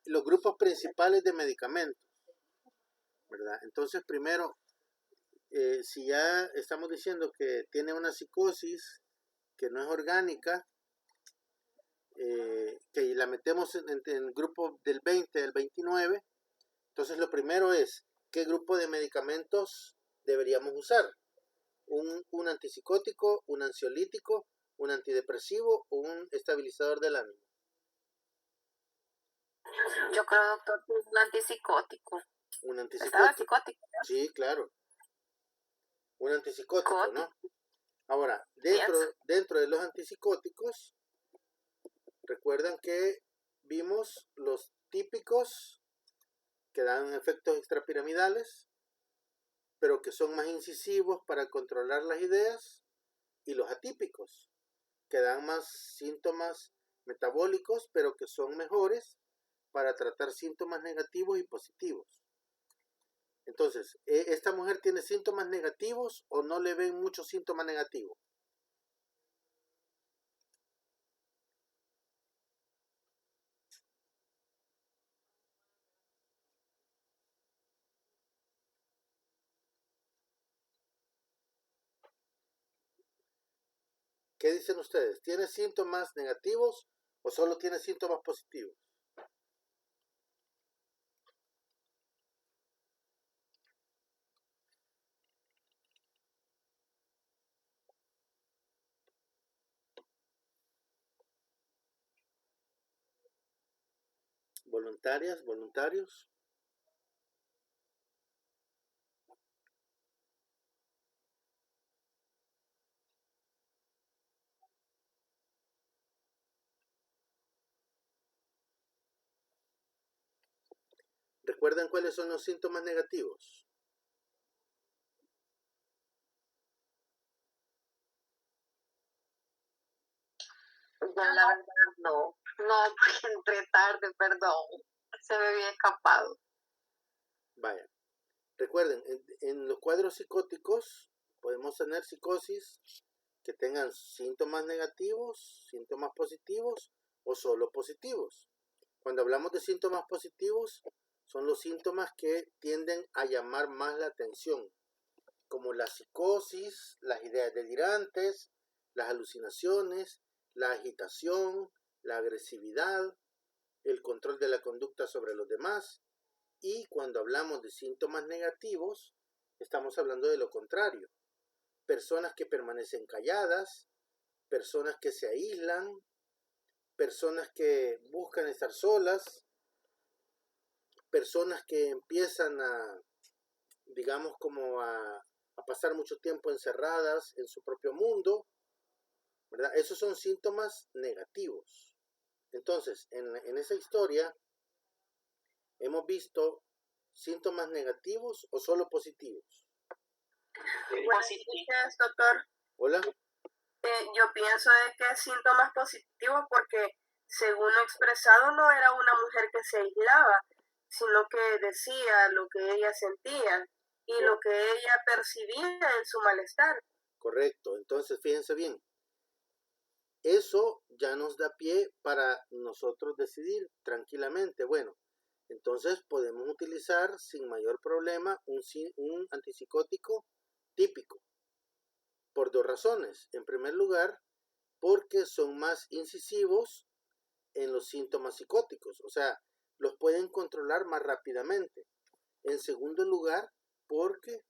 los grupos principales de medicamentos, ¿verdad? Entonces, primero, si ya estamos diciendo que tiene una psicosis que no es orgánica, que la metemos en el grupo del 20, del 29, entonces lo primero es, ¿qué grupo de medicamentos deberíamos usar? ¿Un antipsicótico, un ansiolítico, un antidepresivo o un estabilizador del ánimo? Yo creo, doctor, que es un antipsicótico. Un ¿Estaba antipsicótico. psicótico? Sí, claro. Un antipsicótico, ¿no? Ahora, dentro de los antipsicóticos, recuerdan que vimos los típicos que dan efectos extrapiramidales, pero que son más incisivos para controlar las ideas, y los atípicos, que dan más síntomas metabólicos, pero que son mejores para tratar síntomas negativos y positivos. Entonces, ¿esta mujer tiene síntomas negativos o no le ven muchos síntomas negativos? ¿Qué dicen ustedes? ¿Tiene síntomas negativos o solo tiene síntomas positivos? ¿Voluntarias? ¿Voluntarios? ¿Recuerdan cuáles son los síntomas negativos? La verdad, no, porque entré tarde, perdón. Se me había escapado. Vaya, recuerden, en los cuadros psicóticos podemos tener psicosis que tengan síntomas negativos, síntomas positivos o solo positivos. Cuando hablamos de síntomas positivos, son los síntomas que tienden a llamar más la atención, como la psicosis, las ideas delirantes, las alucinaciones, la agitación, la agresividad, el control de la conducta sobre los demás. Y cuando hablamos de síntomas negativos, estamos hablando de lo contrario. Personas que permanecen calladas, personas que se aíslan, personas que buscan estar solas, personas que empiezan digamos, como a pasar mucho tiempo encerradas en su propio mundo, ¿verdad? Esos son síntomas negativos. Entonces, en esa historia, hemos visto síntomas negativos o solo positivos. Positivos, doctor. Hola. Yo pienso de que síntomas positivos porque, según lo expresado, no era una mujer que se aislaba, sino que decía lo que ella sentía y lo que ella percibía en su malestar. Correcto. Entonces, fíjense bien. Eso ya nos da pie para nosotros decidir tranquilamente. Bueno, Entonces podemos utilizar sin mayor problema un antipsicótico típico por dos razones. En primer lugar, porque son más incisivos en los síntomas psicóticos, o sea, los pueden controlar más rápidamente. En segundo lugar, porque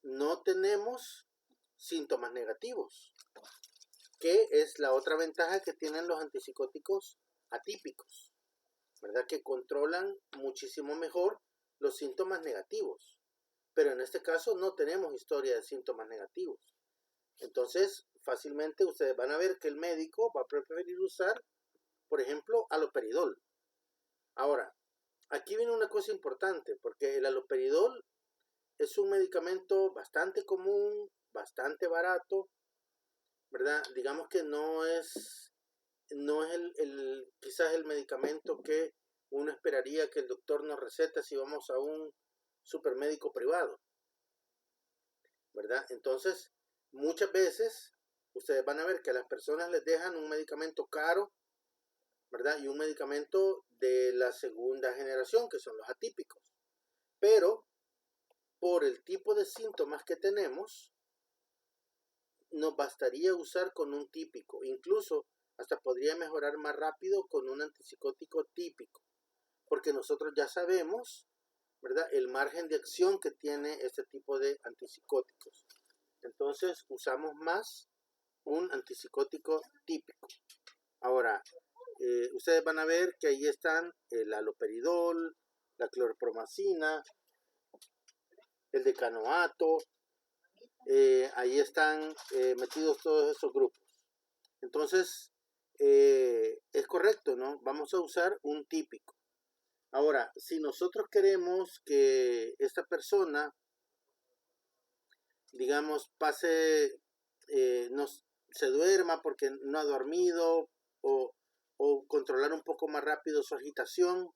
no tenemos síntomas negativos, que es la otra ventaja que tienen los antipsicóticos atípicos, ¿verdad? Que controlan muchísimo mejor los síntomas negativos, pero en este caso no tenemos historia de síntomas negativos. Entonces, fácilmente ustedes van a ver que el médico va a preferir usar, por ejemplo, haloperidol. Ahora, aquí viene una cosa importante, porque el haloperidol es un medicamento bastante común, bastante barato, ¿verdad? Digamos que no es quizás el medicamento que uno esperaría que el doctor nos receta si vamos a un supermédico privado, ¿verdad? Entonces, muchas veces ustedes van a ver que a las personas les dejan un medicamento caro, ¿verdad? Y un medicamento de la segunda generación, que son los atípicos. Pero, por el tipo de síntomas que tenemos, nos bastaría usar con un típico. Incluso, hasta podría mejorar más rápido con un antipsicótico típico. Porque nosotros ya sabemos, ¿verdad?, el margen de acción que tiene este tipo de antipsicóticos. Entonces, usamos más un antipsicótico típico. Ahora, ustedes van a ver que ahí están el haloperidol, la clorpromacina, el decanoato, ahí están metidos todos esos grupos. Entonces, es correcto, ¿no? Vamos a usar un típico. Ahora, si nosotros queremos que esta persona, digamos, se duerma porque no ha dormido o controlar un poco más rápido su agitación,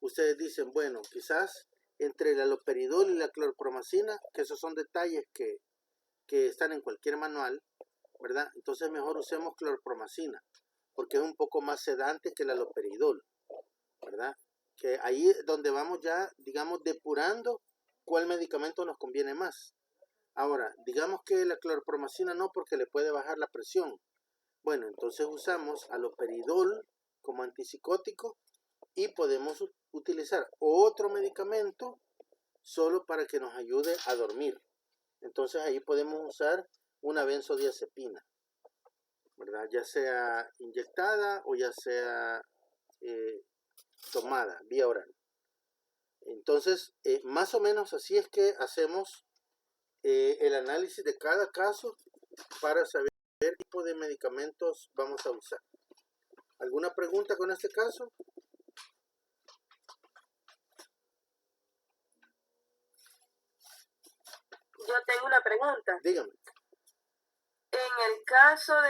ustedes dicen, bueno, quizás entre el haloperidol y la clorpromacina, que esos son detalles que están en cualquier manual, ¿verdad? Entonces mejor usemos clorpromacina, porque es un poco más sedante que el haloperidol, ¿verdad? Que ahí es donde vamos ya, digamos, depurando cuál medicamento nos conviene más. Ahora, digamos que la clorpromacina no, porque le puede bajar la presión. Bueno, entonces usamos haloperidol como antipsicótico y podemos utilizar otro medicamento solo para que nos ayude a dormir. Entonces ahí podemos usar una benzodiazepina, ¿verdad? Ya sea inyectada o ya sea tomada vía oral. Entonces, más o menos así es que hacemos el análisis de cada caso para saber qué tipo de medicamentos vamos a usar. ¿Alguna pregunta con este caso? Yo tengo una pregunta. Dígame. En el caso de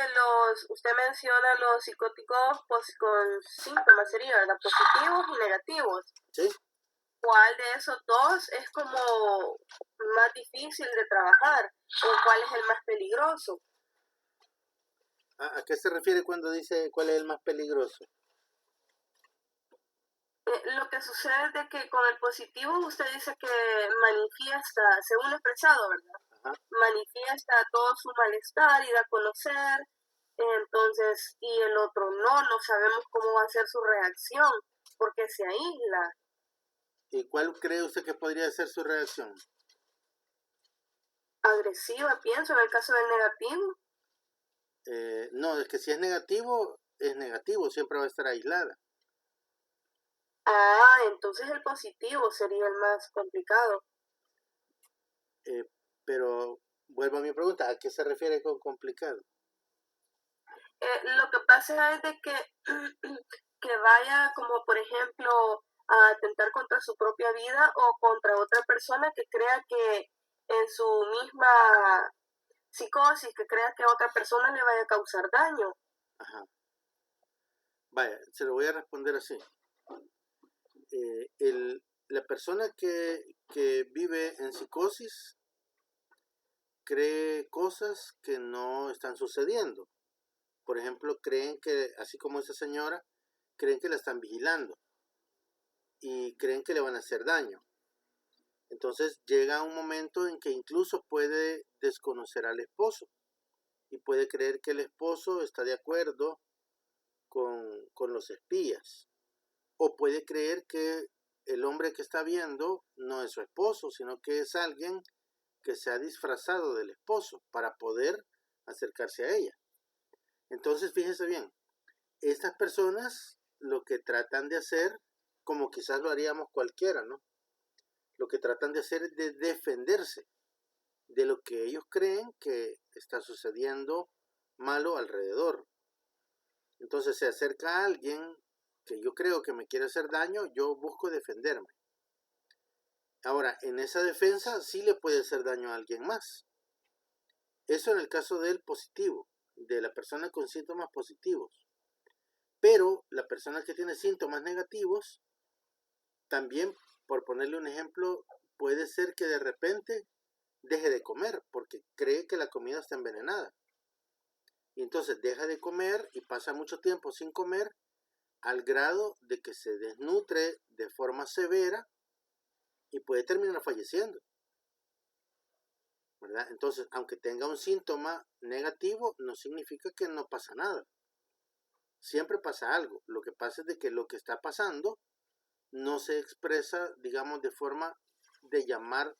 usted menciona los psicóticos con síntomas, sería, ¿verdad? Positivos y negativos. ¿Sí? ¿Cuál de esos dos es como más difícil de trabajar? ¿O cuál es el más peligroso? ¿A qué se refiere cuando dice cuál es el más peligroso? Lo que sucede es de que con el positivo usted dice que manifiesta, según lo expresado, ¿verdad? Ajá. Manifiesta todo su malestar y da a conocer, entonces, y el otro no sabemos cómo va a ser su reacción, porque se aísla. ¿Y cuál cree usted que podría ser su reacción? Agresiva, pienso, en el caso del negativo. No, es que si es negativo, siempre va a estar aislada. Ah, entonces el positivo sería el más complicado. Pero vuelvo a mi pregunta, ¿a qué se refiere con complicado? Lo que pasa es de que, que vaya como, por ejemplo, a atentar contra su propia vida o contra otra persona que crea que en su misma psicosis, que crea que a otra persona le vaya a causar daño. Ajá. Vaya, se lo voy a responder así. La persona que vive en psicosis cree cosas que no están sucediendo. Por ejemplo, creen que, así como esa señora, creen que la están vigilando. y creen que le van a hacer daño. Entonces llega un momento en que incluso puede desconocer al esposo y puede creer que el esposo está de acuerdo con los espías, o puede creer que el hombre que está viendo no es su esposo, sino que es alguien que se ha disfrazado del esposo para poder acercarse a ella. Entonces, fíjense bien, estas personas lo que tratan de hacer, como quizás lo haríamos cualquiera, ¿no? Lo que tratan de hacer es de defenderse de lo que ellos creen que está sucediendo malo alrededor. Entonces se acerca a alguien que yo creo que me quiere hacer daño, yo busco defenderme. Ahora, en esa defensa sí le puede hacer daño a alguien más. Eso en el caso del positivo, de la persona con síntomas positivos. Pero la persona que tiene síntomas negativos, también, por ponerle un ejemplo, puede ser que de repente deje de comer porque cree que la comida está envenenada. Y entonces deja de comer y pasa mucho tiempo sin comer al grado de que se desnutre de forma severa y puede terminar falleciendo, ¿verdad? Entonces, aunque tenga un síntoma negativo, no significa que no pasa nada. Siempre pasa algo. Lo que pasa es de que lo que está pasando no se expresa, digamos, de forma de llamar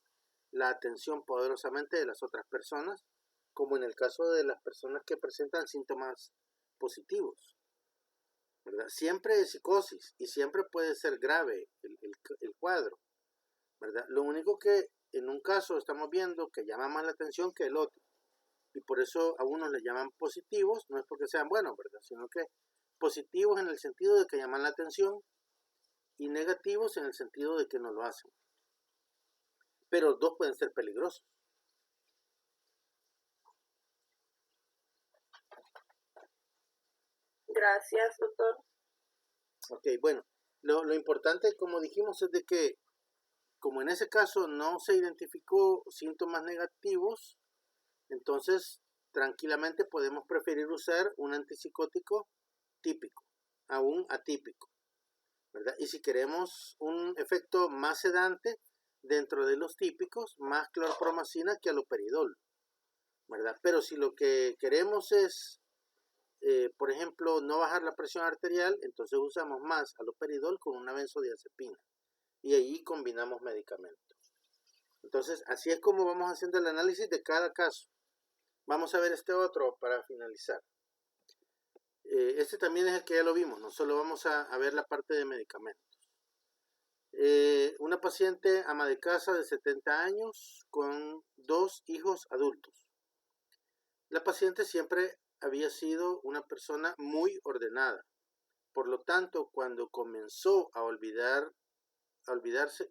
la atención poderosamente de las otras personas, como en el caso de las personas que presentan síntomas positivos, ¿verdad? Siempre es psicosis y siempre puede ser grave el cuadro, ¿verdad? Lo único que en un caso estamos viendo que llama más la atención que el otro, y por eso a unos les llaman positivos, no es porque sean buenos, ¿verdad? Sino que positivos en el sentido de que llaman la atención y negativos en el sentido de que no lo hacen. Pero dos pueden ser peligrosos. Gracias, doctor. Ok, bueno, lo importante, como dijimos, es de que, como en ese caso no se identificó síntomas negativos, entonces tranquilamente podemos preferir usar un antipsicótico típico a un atípico, ¿verdad? Y si queremos un efecto más sedante, dentro de los típicos, más clorpromacina que haloperidol, ¿verdad? Pero si lo que queremos es, por ejemplo, no bajar la presión arterial, entonces usamos más haloperidol con una benzodiazepina y ahí combinamos medicamentos. Entonces, así es como vamos haciendo el análisis de cada caso. Vamos a ver este otro para finalizar. Este también es el que ya lo vimos, no solo vamos a ver la parte de medicamentos. Una paciente ama de casa de 70 años con 2 hijos adultos. La paciente siempre había sido una persona muy ordenada. Por lo tanto, cuando comenzó a olvidarse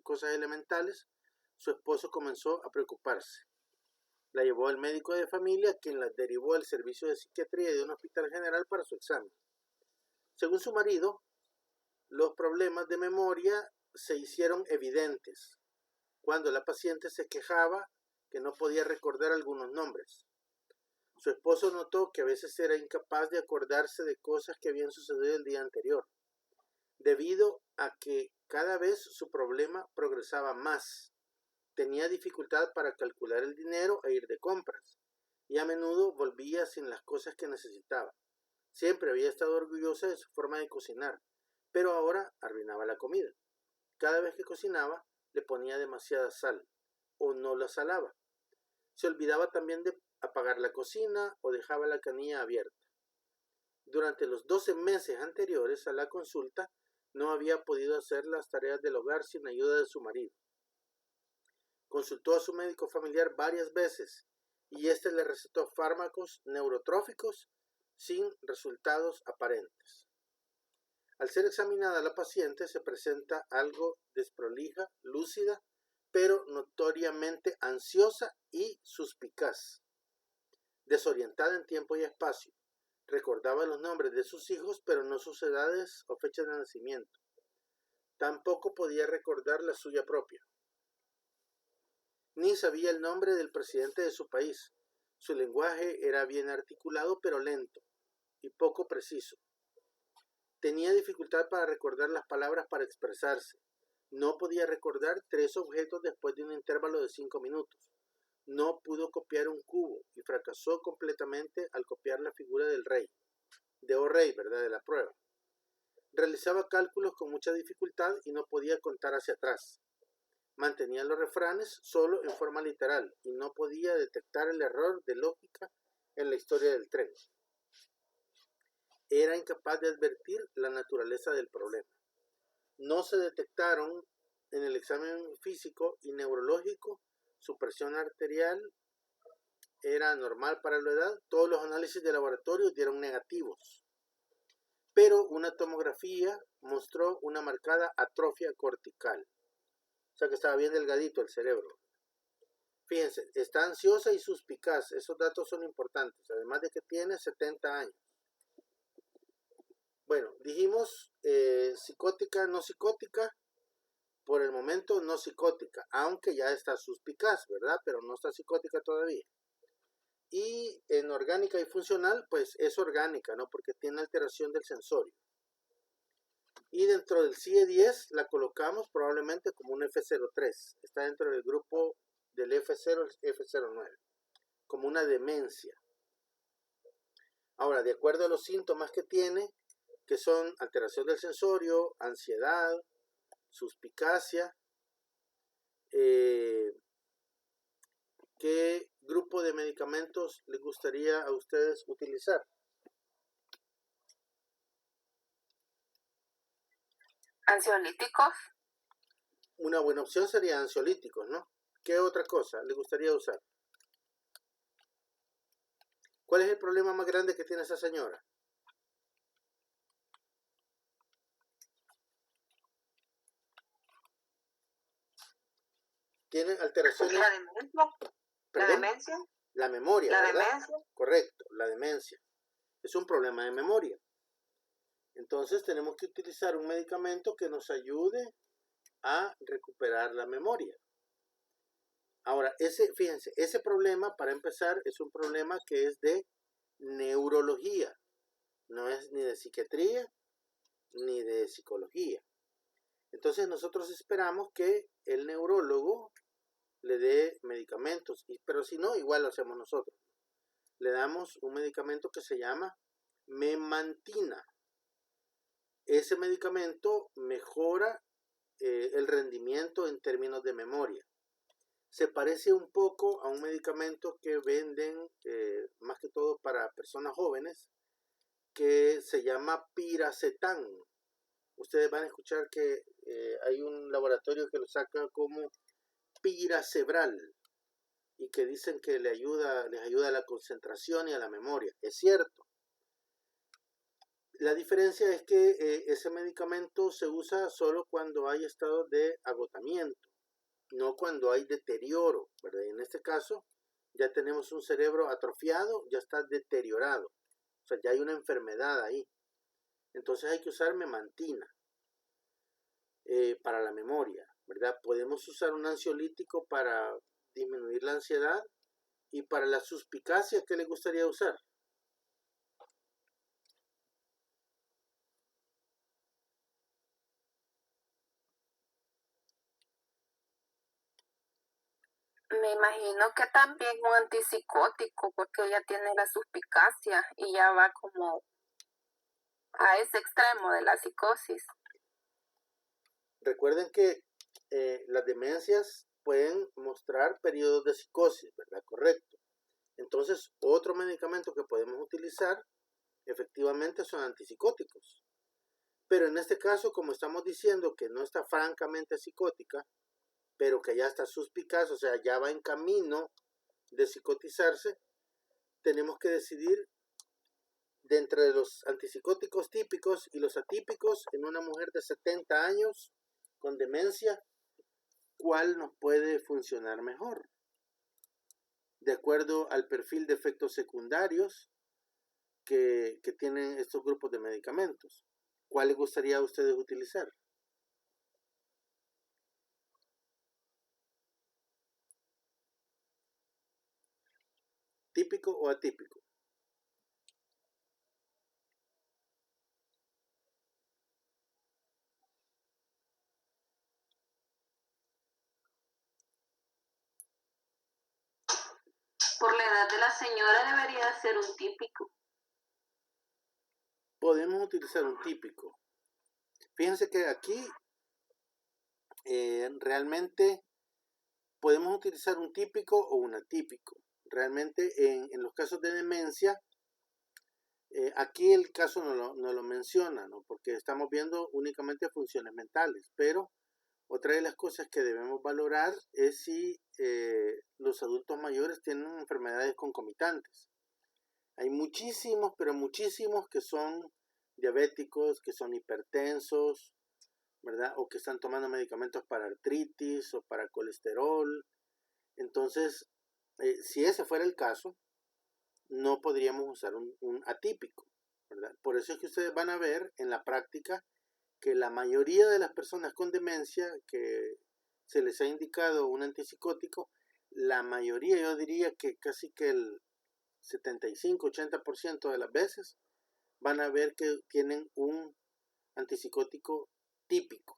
cosas elementales, su esposo comenzó a preocuparse. La llevó al médico de familia, quien la derivó al servicio de psiquiatría de un hospital general para su examen. Según su marido, los problemas de memoria se hicieron evidentes cuando la paciente se quejaba que no podía recordar algunos nombres. Su esposo notó que a veces era incapaz de acordarse de cosas que habían sucedido el día anterior, debido a que cada vez su problema progresaba más. Tenía dificultad para calcular el dinero e ir de compras, y a menudo volvía sin las cosas que necesitaba. Siempre había estado orgullosa de su forma de cocinar, pero ahora arruinaba la comida. Cada vez que cocinaba, le ponía demasiada sal, o no la salaba. Se olvidaba también de apagar la cocina o dejaba la canilla abierta. Durante los 12 meses anteriores a la consulta, no había podido hacer las tareas del hogar sin ayuda de su marido. Consultó a su médico familiar varias veces y éste le recetó fármacos neurotróficos sin resultados aparentes. Al ser examinada la paciente se presenta algo desprolija, lúcida, pero notoriamente ansiosa y suspicaz. Desorientada en tiempo y espacio, recordaba los nombres de sus hijos, pero no sus edades o fechas de nacimiento. Tampoco podía recordar la suya propia. Ni sabía el nombre del presidente de su país. Su lenguaje era bien articulado, pero lento y poco preciso. Tenía dificultad para recordar las palabras para expresarse. No podía recordar 3 objetos después de un intervalo de 5 minutos. No pudo copiar un cubo y fracasó completamente al copiar la figura del rey, de O-Rey, ¿verdad? De la prueba. Realizaba cálculos con mucha dificultad y no podía contar hacia atrás. Mantenía los refranes solo en forma literal y no podía detectar el error de lógica en la historia del tren. Era incapaz de advertir la naturaleza del problema. No se detectaron en el examen físico y neurológico. Su presión arterial era normal para la edad. Todos los análisis de laboratorio dieron negativos. Pero una tomografía mostró una marcada atrofia cortical. O sea que estaba bien delgadito el cerebro. Fíjense, está ansiosa y suspicaz. Esos datos son importantes. Además de que tiene 70 años. Bueno, dijimos psicótica, no psicótica. Por el momento no psicótica, aunque ya está suspicaz, ¿verdad? Pero no está psicótica todavía. Y en orgánica y funcional, pues es orgánica, ¿no? Porque tiene alteración del sensorio. Y dentro del CIE-10 la colocamos probablemente como un F03. Está dentro del grupo del F0 y F09, como una demencia. Ahora, de acuerdo a los síntomas que tiene, que son alteración del sensorio, ansiedad, suspicacia, ¿qué grupo de medicamentos les gustaría a ustedes utilizar? Ansiolíticos. Una buena opción sería ansiolíticos, ¿no? ¿Qué otra cosa les gustaría usar? ¿Cuál es el problema más grande que tiene esa señora? Tiene alteraciones. La demencia. ¿Perdón? La demencia. La memoria, La ¿verdad? demencia. Correcto, la demencia. Es un problema de memoria. Entonces tenemos que utilizar un medicamento que nos ayude a recuperar la memoria. Ahora, fíjense, ese problema, para empezar, es un problema que es de neurología. No es ni de psiquiatría ni de psicología. Entonces nosotros esperamos que el neurólogo le dé medicamentos, pero si no, igual lo hacemos nosotros. Le damos un medicamento que se llama memantina. Ese medicamento mejora el rendimiento en términos de memoria. Se parece un poco a un medicamento que venden más que todo para personas jóvenes, que se llama piracetam. Ustedes van a escuchar que hay un laboratorio que lo saca como piracebral y que dicen que les ayuda a la concentración y a la memoria. Es cierto. La diferencia es que ese medicamento se usa solo cuando hay estados de agotamiento, no cuando hay deterioro, ¿verdad? En este caso ya tenemos un cerebro atrofiado, ya está deteriorado, o sea, ya hay una enfermedad ahí. Entonces hay que usar memantina para la memoria, ¿verdad? Podemos usar un ansiolítico para disminuir la ansiedad y para la suspicacia, ¿qué le gustaría usar? Me imagino que también un antipsicótico, porque ella tiene la suspicacia y ya va como a ese extremo de la psicosis. Recuerden que las demencias pueden mostrar periodos de psicosis, ¿verdad? Correcto. Entonces, otro medicamento que podemos utilizar efectivamente son antipsicóticos. Pero en este caso, como estamos diciendo que no está francamente psicótica, pero que ya está suspicaz, o sea, ya va en camino de psicotizarse, tenemos que decidir de entre los antipsicóticos típicos y los atípicos en una mujer de 70 años con demencia, ¿cuál nos puede funcionar mejor? De acuerdo al perfil de efectos secundarios que tienen estos grupos de medicamentos. ¿Cuál les gustaría a ustedes utilizar? ¿Típico o atípico? Por la edad de la señora debería ser un típico. Podemos utilizar un típico. Fíjense que aquí realmente podemos utilizar un típico o un atípico. Realmente en los casos de demencia, aquí el caso no lo menciona, ¿no? Porque estamos viendo únicamente funciones mentales, pero otra de las cosas que debemos valorar es si los adultos mayores tienen enfermedades concomitantes. Hay muchísimos, pero muchísimos que son diabéticos, que son hipertensos, ¿verdad? O que están tomando medicamentos para artritis o para colesterol. Entonces, si ese fuera el caso, no podríamos usar un atípico, ¿verdad? Por eso es que ustedes van a ver en la práctica que la mayoría de las personas con demencia que se les ha indicado un antipsicótico, la mayoría, yo diría que casi que el 75-80% de las veces van a ver que tienen un antipsicótico típico.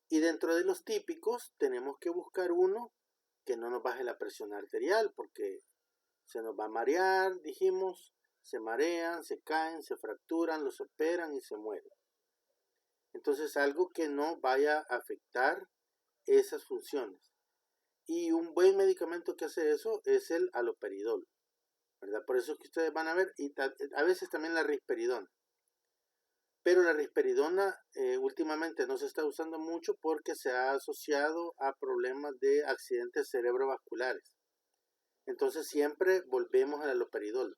Y dentro de los típicos tenemos que buscar uno que no nos baje la presión arterial, porque se nos va a marear, dijimos, se marean, se caen, se fracturan, los operan y se mueren. Entonces, algo que no vaya a afectar esas funciones. Y un buen medicamento que hace eso es el haloperidol, ¿verdad? Por eso es que ustedes van a ver, y a veces también la risperidona. Pero la risperidona últimamente no se está usando mucho porque se ha asociado a problemas de accidentes cerebrovasculares. Entonces siempre volvemos al haloperidol.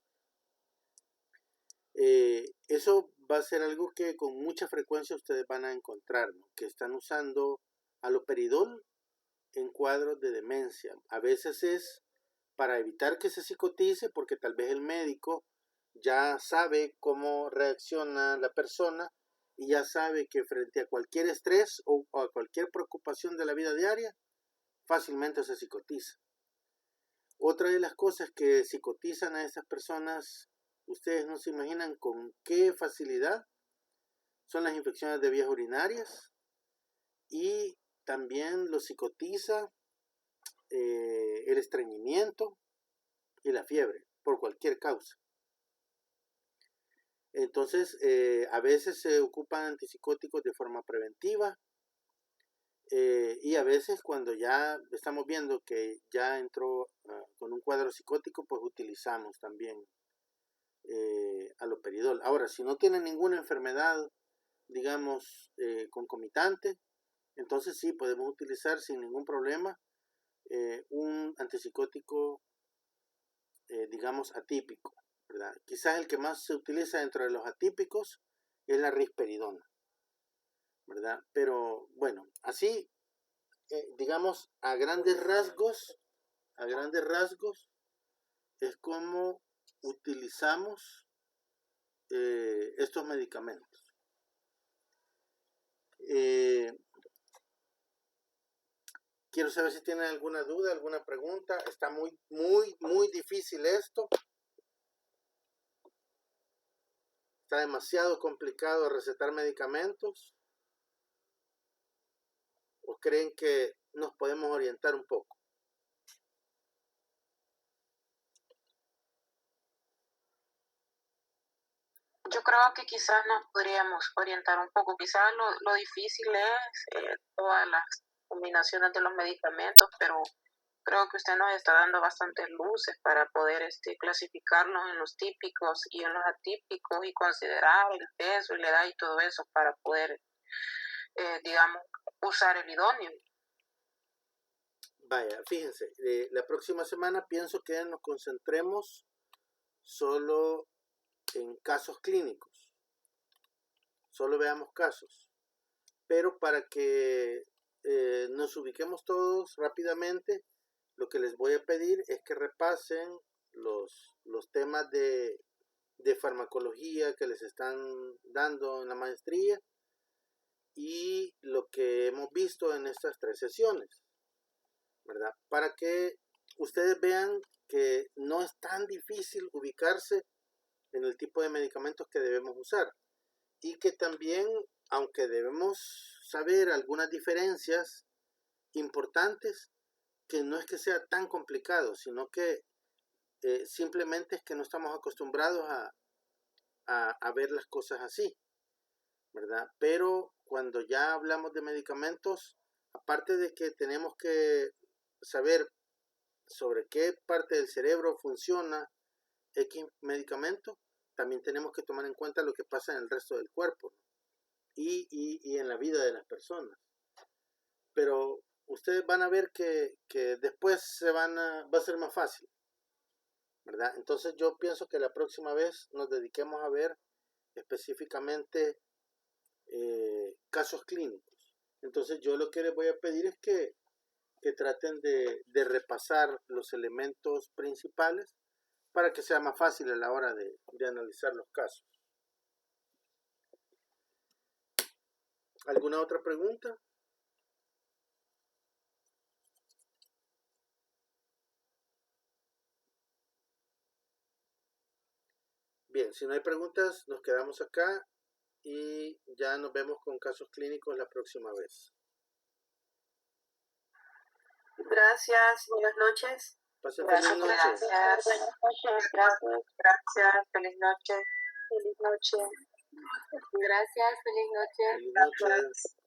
Eso va a ser algo que con mucha frecuencia ustedes van a encontrar, ¿no? Que están usando haloperidol en cuadros de demencia. A veces es para evitar que se psicotice, porque tal vez el médico ya sabe cómo reacciona la persona y ya sabe que frente a cualquier estrés o a cualquier preocupación de la vida diaria, fácilmente se psicotiza. Otra de las cosas que psicotizan a esas personas, ustedes no se imaginan con qué facilidad, son las infecciones de vías urinarias, y también los psicotiza el estreñimiento y la fiebre, por cualquier causa. Entonces, a veces se ocupan antipsicóticos de forma preventiva, y a veces cuando ya estamos viendo que ya entró con un cuadro psicótico, pues utilizamos también haloperidol. Ahora, si no tiene ninguna enfermedad, digamos, concomitante, entonces sí podemos utilizar sin ningún problema un antipsicótico, digamos, atípico, ¿verdad? Quizás el que más se utiliza dentro de los atípicos es la risperidona, ¿verdad? Pero bueno, así, digamos, a grandes rasgos, es como utilizamos estos medicamentos. Quiero saber si tienen alguna duda, alguna pregunta. Está muy difícil esto. Está demasiado complicado recetar medicamentos. ¿O creen que nos podemos orientar un poco? Yo creo que quizás nos podríamos orientar un poco. Quizás lo difícil es todas las combinaciones de los medicamentos, pero creo que usted nos está dando bastantes luces para poder clasificarlos en los típicos y en los atípicos y considerar el peso y la edad y todo eso para poder, digamos, usar el idóneo. Vaya, fíjense, la próxima semana pienso que nos concentremos solo en casos clínicos. Solo veamos casos. Pero para que nos ubiquemos todos rápidamente, lo que les voy a pedir es que repasen los temas de farmacología que les están dando en la maestría y lo que hemos visto en estas 3 sesiones, ¿verdad? Para que ustedes vean que no es tan difícil ubicarse en el tipo de medicamentos que debemos usar, y que también, aunque debemos saber algunas diferencias importantes, que no es que sea tan complicado, sino que simplemente es que no estamos acostumbrados a ver las cosas así, ¿verdad? Pero cuando ya hablamos de medicamentos, aparte de que tenemos que saber sobre qué parte del cerebro funciona X medicamento, también tenemos que tomar en cuenta lo que pasa en el resto del cuerpo, ¿no? y en la vida de las personas. Pero ustedes van a ver que después va a ser más fácil, ¿verdad? Entonces yo pienso que la próxima vez nos dediquemos a ver específicamente casos clínicos. Entonces yo lo que les voy a pedir es que traten de repasar los elementos principales para que sea más fácil a la hora de analizar los casos. ¿Alguna otra pregunta? Bien, si no hay preguntas, nos quedamos acá y ya nos vemos con casos clínicos la próxima vez. Gracias, buenas noches. Pasen feliz noche. Gracias. Buenas noches. Gracias. Feliz noche. Feliz noche. Gracias, feliz noche. Feliz noche. Gracias.